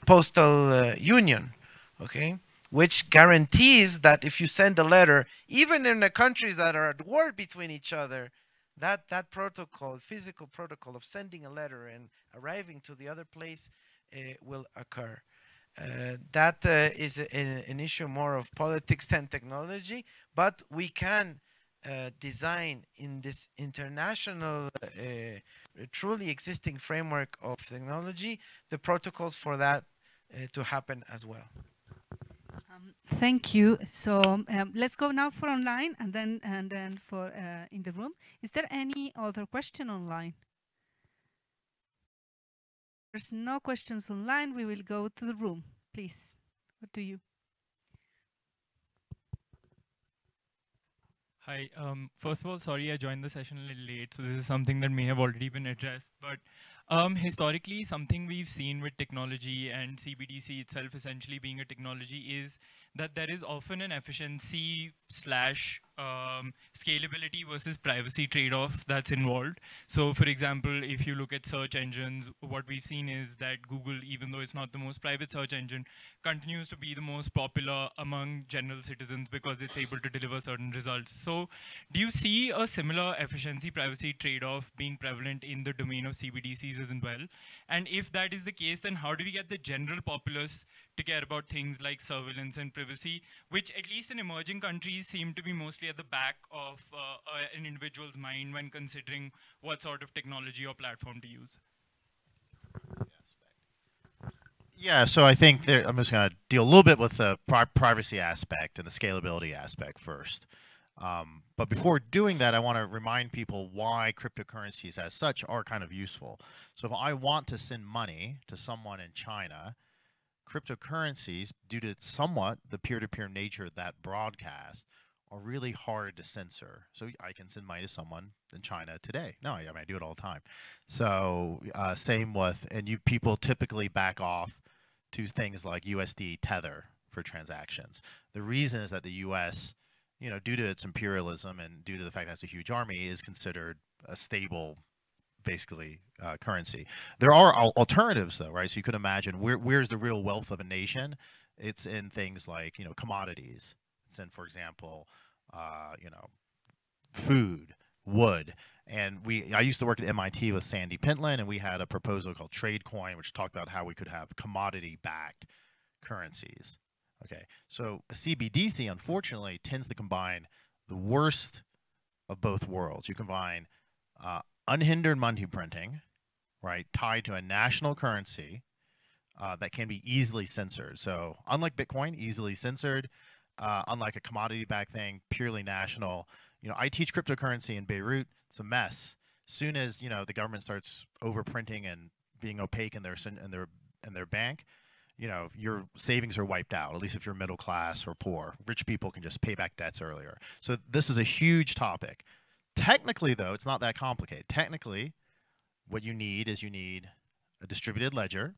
Postal Union, okay, which guarantees that if you send a letter, even in the countries that are at war between each other, that protocol, physical protocol of sending a letter and arriving to the other place will occur. That is an issue more of politics than technology, but we can design in this international, truly existing framework of technology, the protocols for that to happen as well. Thank you. So let's go now for online and then for in the room. Is there any other question online? There's no questions online. We will go to the room, please. What do you? Hi. First of all, sorry I joined the session a little late, so this is something that may have already been addressed. But historically, something we've seen with technology and CBDC itself essentially being a technology is that there is often an efficiency slash scalability versus privacy trade-off that's involved. So for example, if you look at search engines, what we've seen is that Google, even though it's not the most private search engine, continues to be the most popular among general citizens because it's able to deliver certain results. So do you see a similar efficiency privacy trade-off being prevalent in the domain of CBDCs as well? And if that is the case, then how do we get the general populace to care about things like surveillance and privacy, which at least in emerging countries seem to be mostly at the back of an individual's mind when considering what sort of technology or platform to use? Yeah, so I think I'm just going to deal a little bit with the privacy aspect and the scalability aspect first. But before doing that, I want to remind people why cryptocurrencies as such are kind of useful. So if I want to send money to someone in China, cryptocurrencies, due to somewhat the peer-to-peer nature of that broadcast, are really hard to censor. So I can send money to someone in China today. No, I mean, I do it all the time. So same with, and you people typically back off to things like USD Tether for transactions. The reason is that the US, you know, due to its imperialism and due to the fact that it's a huge army, is considered a stable, basically, currency. There are alternatives, though, right? So you could imagine where's the real wealth of a nation? It's in things like, you know, commodities. It's in, for example, you know, food, wood. And I used to work at MIT with Sandy Pentland, and we had a proposal called TradeCoin, which talked about how we could have commodity-backed currencies. Okay, so a CBDC, unfortunately, tends to combine the worst of both worlds. You combine unhindered money printing, right, tied to a national currency that can be easily censored. So unlike Bitcoin, easily censored, unlike a commodity-backed thing, purely national. You know, I teach cryptocurrency in Beirut. It's a mess. Soon as, you know, the government starts overprinting and being opaque in their bank, you know, your savings are wiped out, at least if you're middle class or poor. Rich people can just pay back debts earlier. So this is a huge topic. Technically, though, it's not that complicated. Technically, what you need is a distributed ledger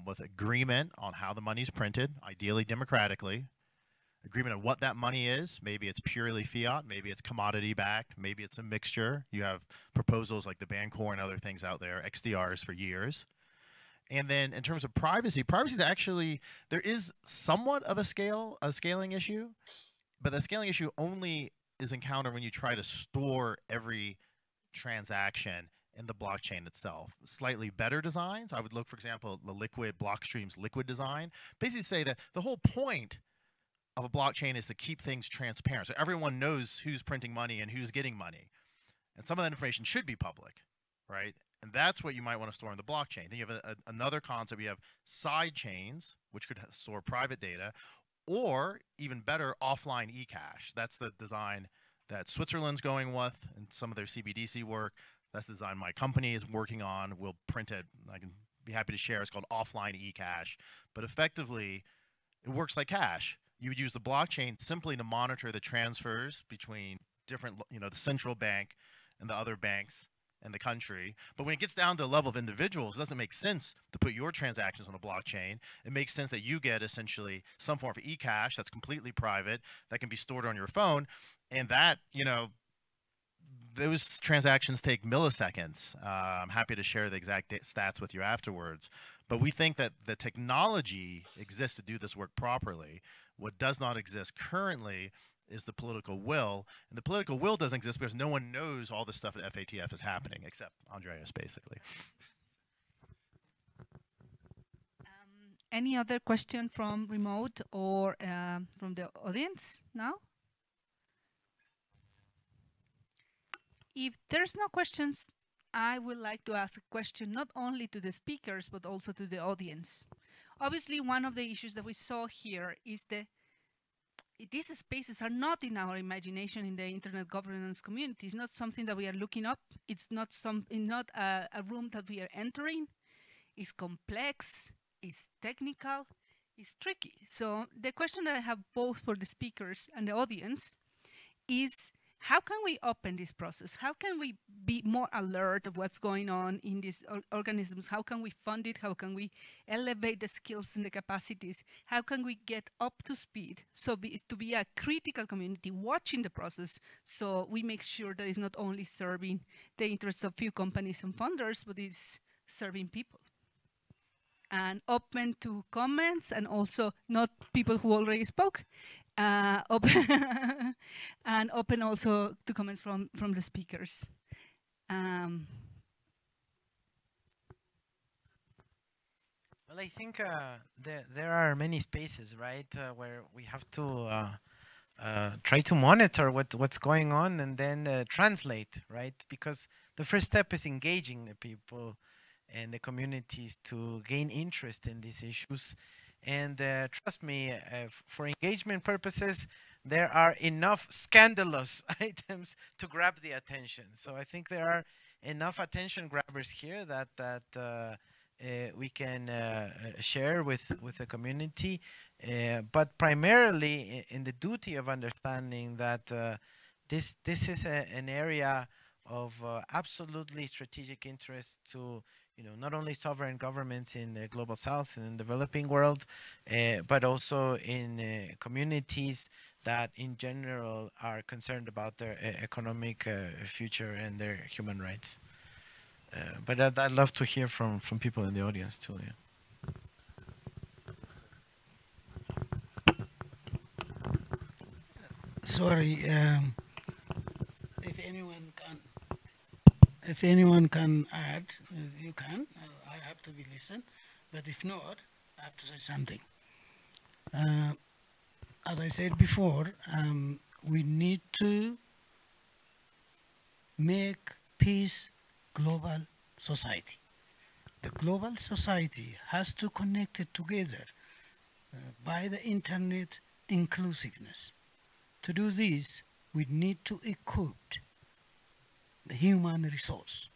with agreement on how the money is printed, ideally democratically, agreement on what that money is. Maybe it's purely fiat, maybe it's commodity backed, maybe it's a mixture. You have proposals like the Bancor and other things out there, XDRs for years. And then in terms of privacy is actually, there is somewhat of a scaling issue, but the scaling issue only is encountered when you try to store every transaction in the blockchain itself. Slightly better designs, I would look, for example, the Blockstream's liquid design, basically say that the whole point of a blockchain is to keep things transparent. So everyone knows who's printing money and who's getting money. And some of that information should be public, right? And that's what you might want to store in the blockchain. Then you have another concept. You have side chains, which could store private data, or even better, offline eCash. That's the design that Switzerland's going with in some of their CBDC work. That's the design my company is working on. We'll print it. I can be happy to share. It's called offline eCash. But effectively, it works like cash. You would use the blockchain simply to monitor the transfers between different, you know, the central bank and the other banks in the country. But when it gets down to the level of individuals, it doesn't make sense to put your transactions on a blockchain. It makes sense that you get essentially some form of e-cash that's completely private, that can be stored on your phone. And that, those transactions take milliseconds. I'm happy to share the exact stats with you afterwards. But we think that the technology exists to do this work properly. What does not exist currently is the political will. And the political will doesn't exist because no one knows all the stuff at FATF is happening, except Andreas, basically. Any other question from remote or from the audience now? If there's no questions, I would like to ask a question not only to the speakers, but also to the audience. Obviously, one of the issues that we saw here is these spaces are not in our imagination in the internet governance community. It's not something that we are looking up. It's not a room that we are entering. It's complex, it's technical, it's tricky. So the question that I have both for the speakers and the audience is, how can we open this process? How can we be more alert of what's going on in these organisms? How can we fund it? How can we elevate the skills and the capacities? How can we get up to speed to be a critical community watching the process, so we make sure that it's not only serving the interests of few companies and funders, but it's serving people? And open to comments, and also not people who already spoke. Open and open also to comments from the speakers. Well, I think there are many spaces, right, where we have to try to monitor what's going on and then translate, right? Because the first step is engaging the people and the communities to gain interest in these issues. And trust me, for engagement purposes, there are enough scandalous items to grab the attention. So I think there are enough attention grabbers here that we can share with the community, but primarily in the duty of understanding that this is an area of absolutely strategic interest to not only sovereign governments in the global south and in the developing world, but also in communities that in general are concerned about their economic future and their human rights. But I'd love to hear from people in the audience too. Yeah. Sorry, if anyone can add, you can. I have to be listened, but if not, I have to say something. As I said before, we need to make peace global society. The global society has to connect it together by the internet inclusiveness. To do this, we need to equip the human resource.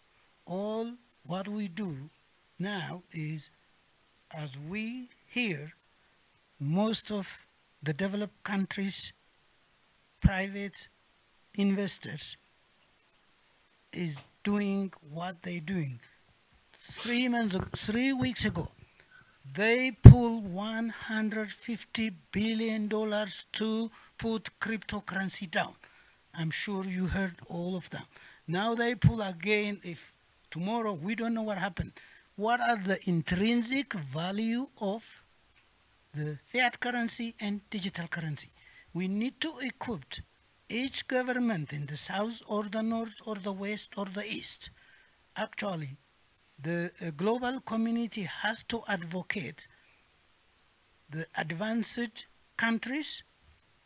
All what we do now is, as we hear, most of the developed countries' private investors is doing what they're doing. 3 weeks ago, they pulled $150 billion to put cryptocurrency down. I'm sure you heard all of them. Now they pull again. If tomorrow we don't know what happened, what are the intrinsic value of the fiat currency and digital currency? We need to equip each government in the south or the north or the west or the east. Actually, the global community has to advocate the advanced countries.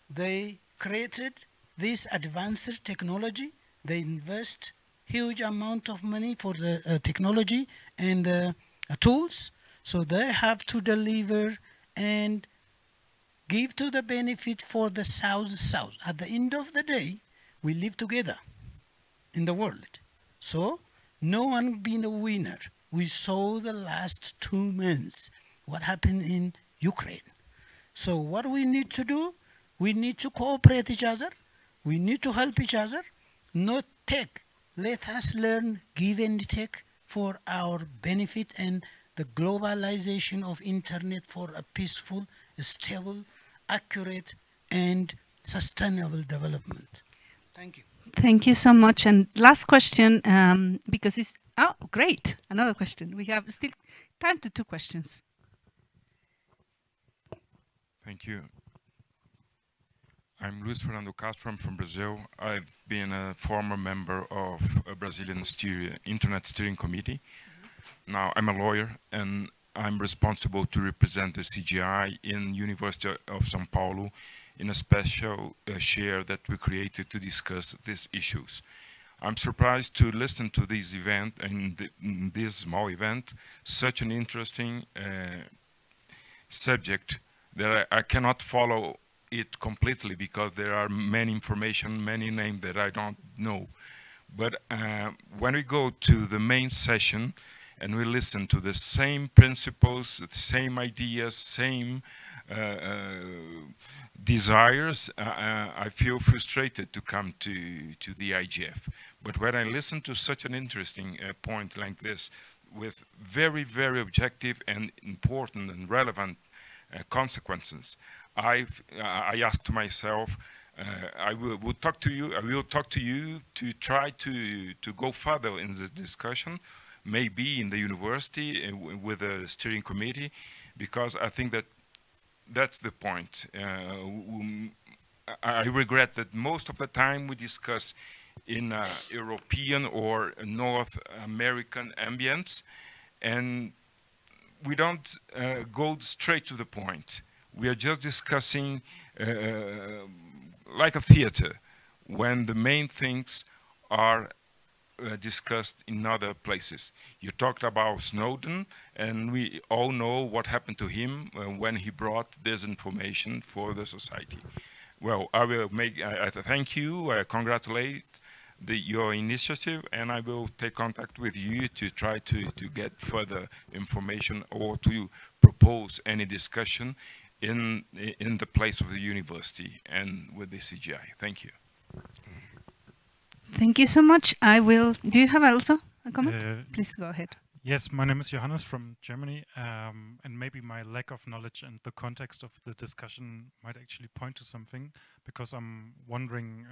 They created this advanced technology. They invest huge amount of money for the technology and tools. So they have to deliver and give to the benefit for the South. At the end of the day, we live together in the world. So no one being a winner. We saw the last 2 months what happened in Ukraine. So what we need to do, we need to cooperate each other. We need to help each other, not take Let us learn, give and take for our benefit and the globalization of internet for a peaceful, stable, accurate, and sustainable development. Thank you. Thank you so much. And last question, because it's, oh, great, another question. We have still time to 2 questions. Thank you. I'm Luis Fernando Castro. I'm from Brazil. I've been a former member of a Brazilian Internet Steering Committee. Now I'm a lawyer and I'm responsible to represent the CGI in University of São Paulo in a special share that we created to discuss these issues. I'm surprised to listen to this event, in this small event, such an interesting subject that I cannot follow it completely because there are many information, many names that I don't know. But when we go to the main session and we listen to the same principles, the same ideas, same desires, I feel frustrated to come to the IGF. But when I listen to such an interesting point like this, with very, very objective and important and relevant consequences, I ask to myself, I will talk to you to try to go further in this discussion, maybe in the university with the steering committee, because I think that that's the point. I regret that most of the time we discuss in European or North American ambience, and we don't go straight to the point. We are just discussing like a theater, when the main things are discussed in other places. You talked about Snowden, and we all know what happened to him when he brought disinformation for the society. Well, I will make, I thank you, I congratulate your initiative, and I will take contact with you to try to get further information or to propose any discussion in the place of the university and with the CGI. Thank you. Thank you so much. I will, do you have also a comment? Please go ahead. Yes, my name is Johannes from Germany, and maybe my lack of knowledge and the context of the discussion might actually point to something, because I'm wondering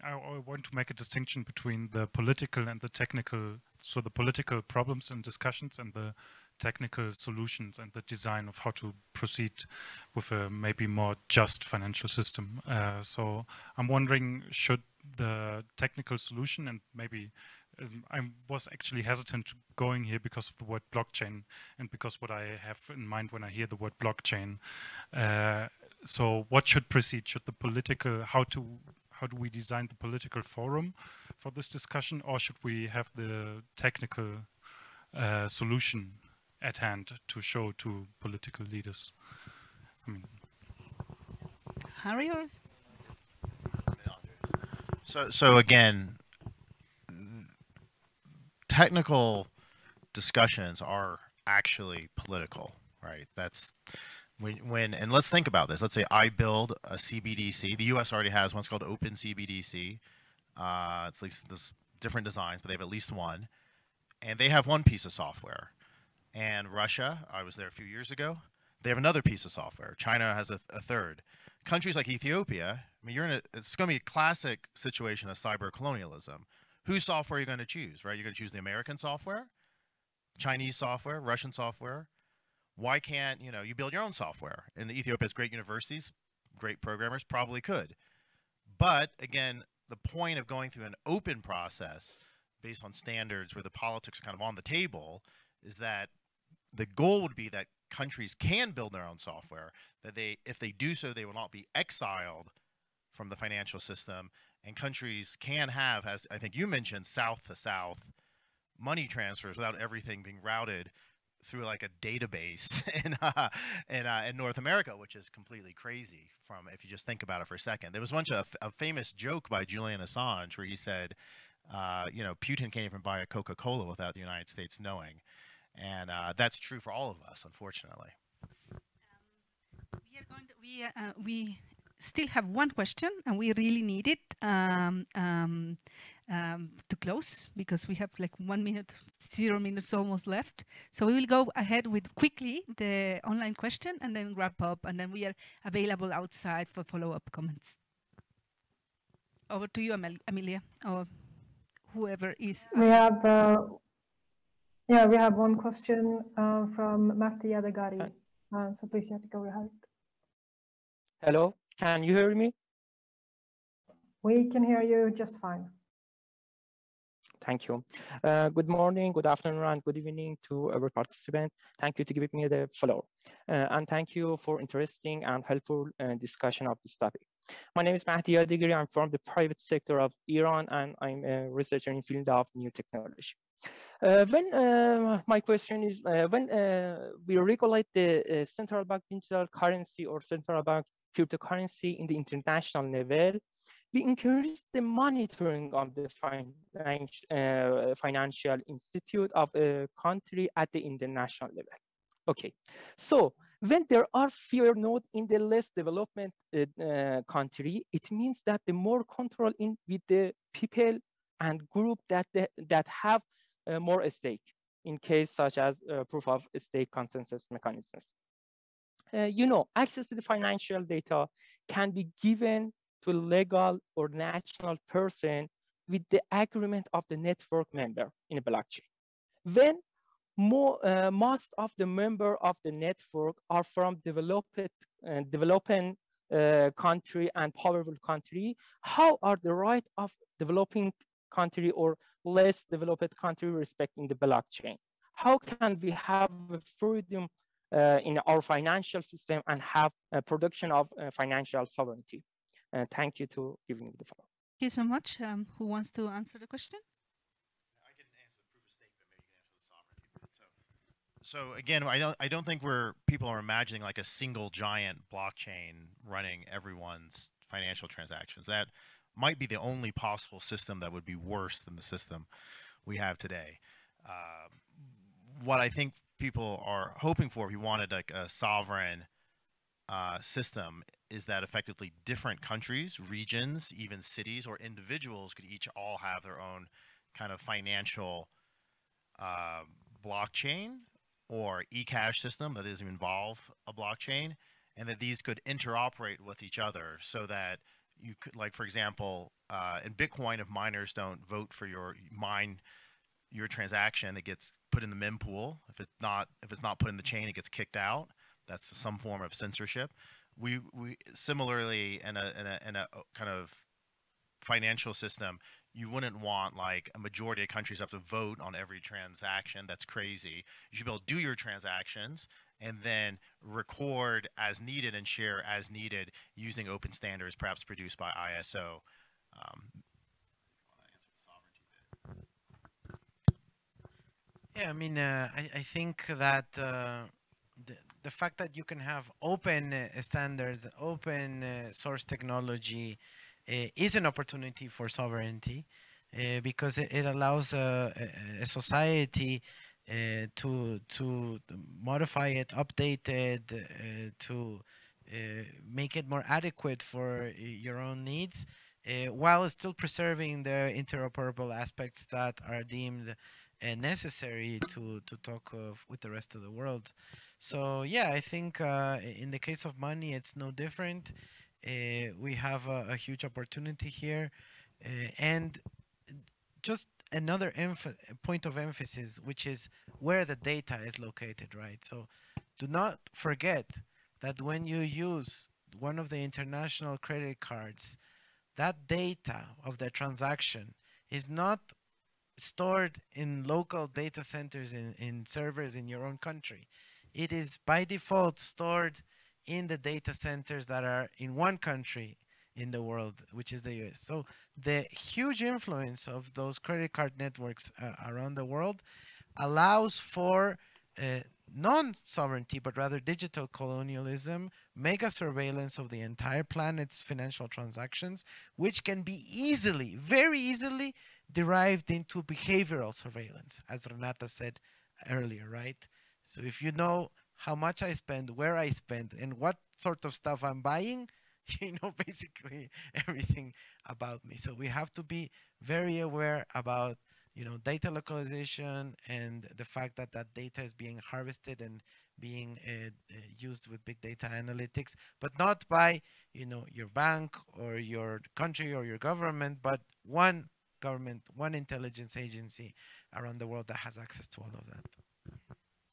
I want to make a distinction between the political and the technical, so the political problems and discussions and the technical solutions and the design of how to proceed with a maybe more just financial system. So I'm wondering, should the technical solution, and maybe I was actually hesitant going here because of the word blockchain and because what I have in mind when I hear the word blockchain. So what should proceed? Should the political, how do we design the political forum for this discussion, or should we have the technical solution at hand to show to political leaders? I mean, Harry, or? So again, technical discussions are actually political, right? That's when and let's think about this. Let's say I build a CBDC. The U.S. already has one. It's called Open CBDC. It's at least there's different designs, but they have at least one, and they have one piece of software. And Russia, I was there a few years ago, they have another piece of software. China has a third. Countries like Ethiopia, I mean, it's going to be a classic situation of cyber colonialism. Whose software are you going to choose, right? You're going to choose the American software, Chinese software, Russian software. Why can't, you build your own software? And Ethiopia has great universities, great programmers, probably could. But again, the point of going through an open process based on standards where the politics are kind of on the table is that the goal would be that countries can build their own software, that if they do so, they will not be exiled from the financial system, and countries can have, as I think you mentioned, south to south money transfers without everything being routed through like a database in North America, which is completely crazy if you just think about it for a second. There was once a famous joke by Julian Assange where he said, Putin can't even buy a Coca-Cola without the United States knowing. And that's true for all of us, unfortunately. We still have one question, and we really need it. to close because we have like 1 minute, 0 minutes almost left. So we will go ahead with quickly the online question and then wrap up, and then we are available outside for follow-up comments. Over to you, Amelia, or whoever is asking. We have, yeah, we have one question from Mahdi Adagari. So please, you have to go ahead. Hello, can you hear me? We can hear you just fine. Thank you. Good morning, good afternoon, and good evening to our participants. Thank you to give me the floor. And thank you for interesting and helpful discussion of this topic. My name is Mahdi Adigiri. I'm from the private sector of Iran, and I'm a researcher in field of new technology. My question is, when we regulate the central bank digital currency or central bank cryptocurrency in the international level, we increase the monitoring of the financial institute of a country at the international level. Okay, so when there are fewer nodes in the less development country, it means that the more control in with the people and group that have more stake in case such as proof of stake consensus mechanisms. You know, access to the financial data can be given to a legal or national person with the agreement of the network member in a blockchain. When most of the members of the network are from developing country and powerful country, how are the right of developing country or less developed country respecting the blockchain? How can we have freedom in our financial system and have a production of financial sovereignty? Thank you to giving me the floor. Thank you so much. Who wants to answer the question? I can answer the proof of stake, but maybe you can answer the sovereignty. So again, I don't think people are imagining like a single giant blockchain running everyone's financial transactions. That might be the only possible system that would be worse than the system we have today. What I think people are hoping for, if you wanted like a sovereign system, is that effectively different countries, regions, even cities or individuals could each all have their own kind of financial blockchain or e-cash system that doesn't involve a blockchain, and that these could interoperate with each other so that you could, like, for example, in Bitcoin, if miners don't vote for your transaction, it gets put in the mempool. If it's not put in the chain, it gets kicked out. That's some form of censorship. We similarly in a kind of financial system, you wouldn't want like a majority of countries have to vote on every transaction. That's crazy. You should be able to do your transactions and then record as needed and share as needed using open standards, perhaps produced by ISO. Yeah, I mean, I think that the fact that you can have open standards, open source technology is an opportunity for sovereignty because it allows a society to modify it, update it, to make it more adequate for your own needs, while still preserving the interoperable aspects that are deemed necessary to talk with the rest of the world. So yeah, I think in the case of money, it's no different. We have a huge opportunity here, and just another point of emphasis, which is where the data is located, right? So do not forget that when you use one of the international credit cards, that data of the transaction is not stored in local data centers in servers in your own country. It is by default stored in the data centers that are in one country in the world, which is the US. So the huge influence of those credit card networks around the world allows for non-sovereignty, but rather digital colonialism, mega surveillance of the entire planet's financial transactions, which can be easily, very easily, derived into behavioral surveillance, as Renata said earlier, right? So if you know how much I spend, where I spend, and what sort of stuff I'm buying, you know basically everything about me. So we have to be very aware about, you know, data localization and the fact that that data is being harvested and being used with big data analytics, but not by, you know, your bank or your country or your government, but one government, one intelligence agency around the world that has access to all of that.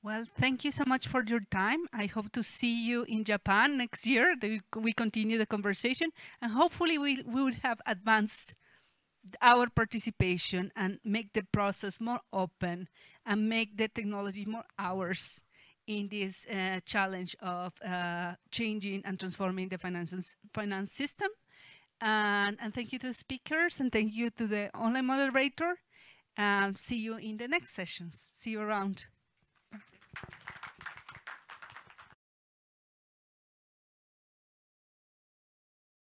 Well, thank you so much for your time. I hope to see you in Japan next year. We continue the conversation, and hopefully we would have advanced our participation and make the process more open and make the technology more ours in this challenge of changing and transforming the finance system. And thank you to the speakers, and thank you to the online moderator. See you in the next sessions. See you around.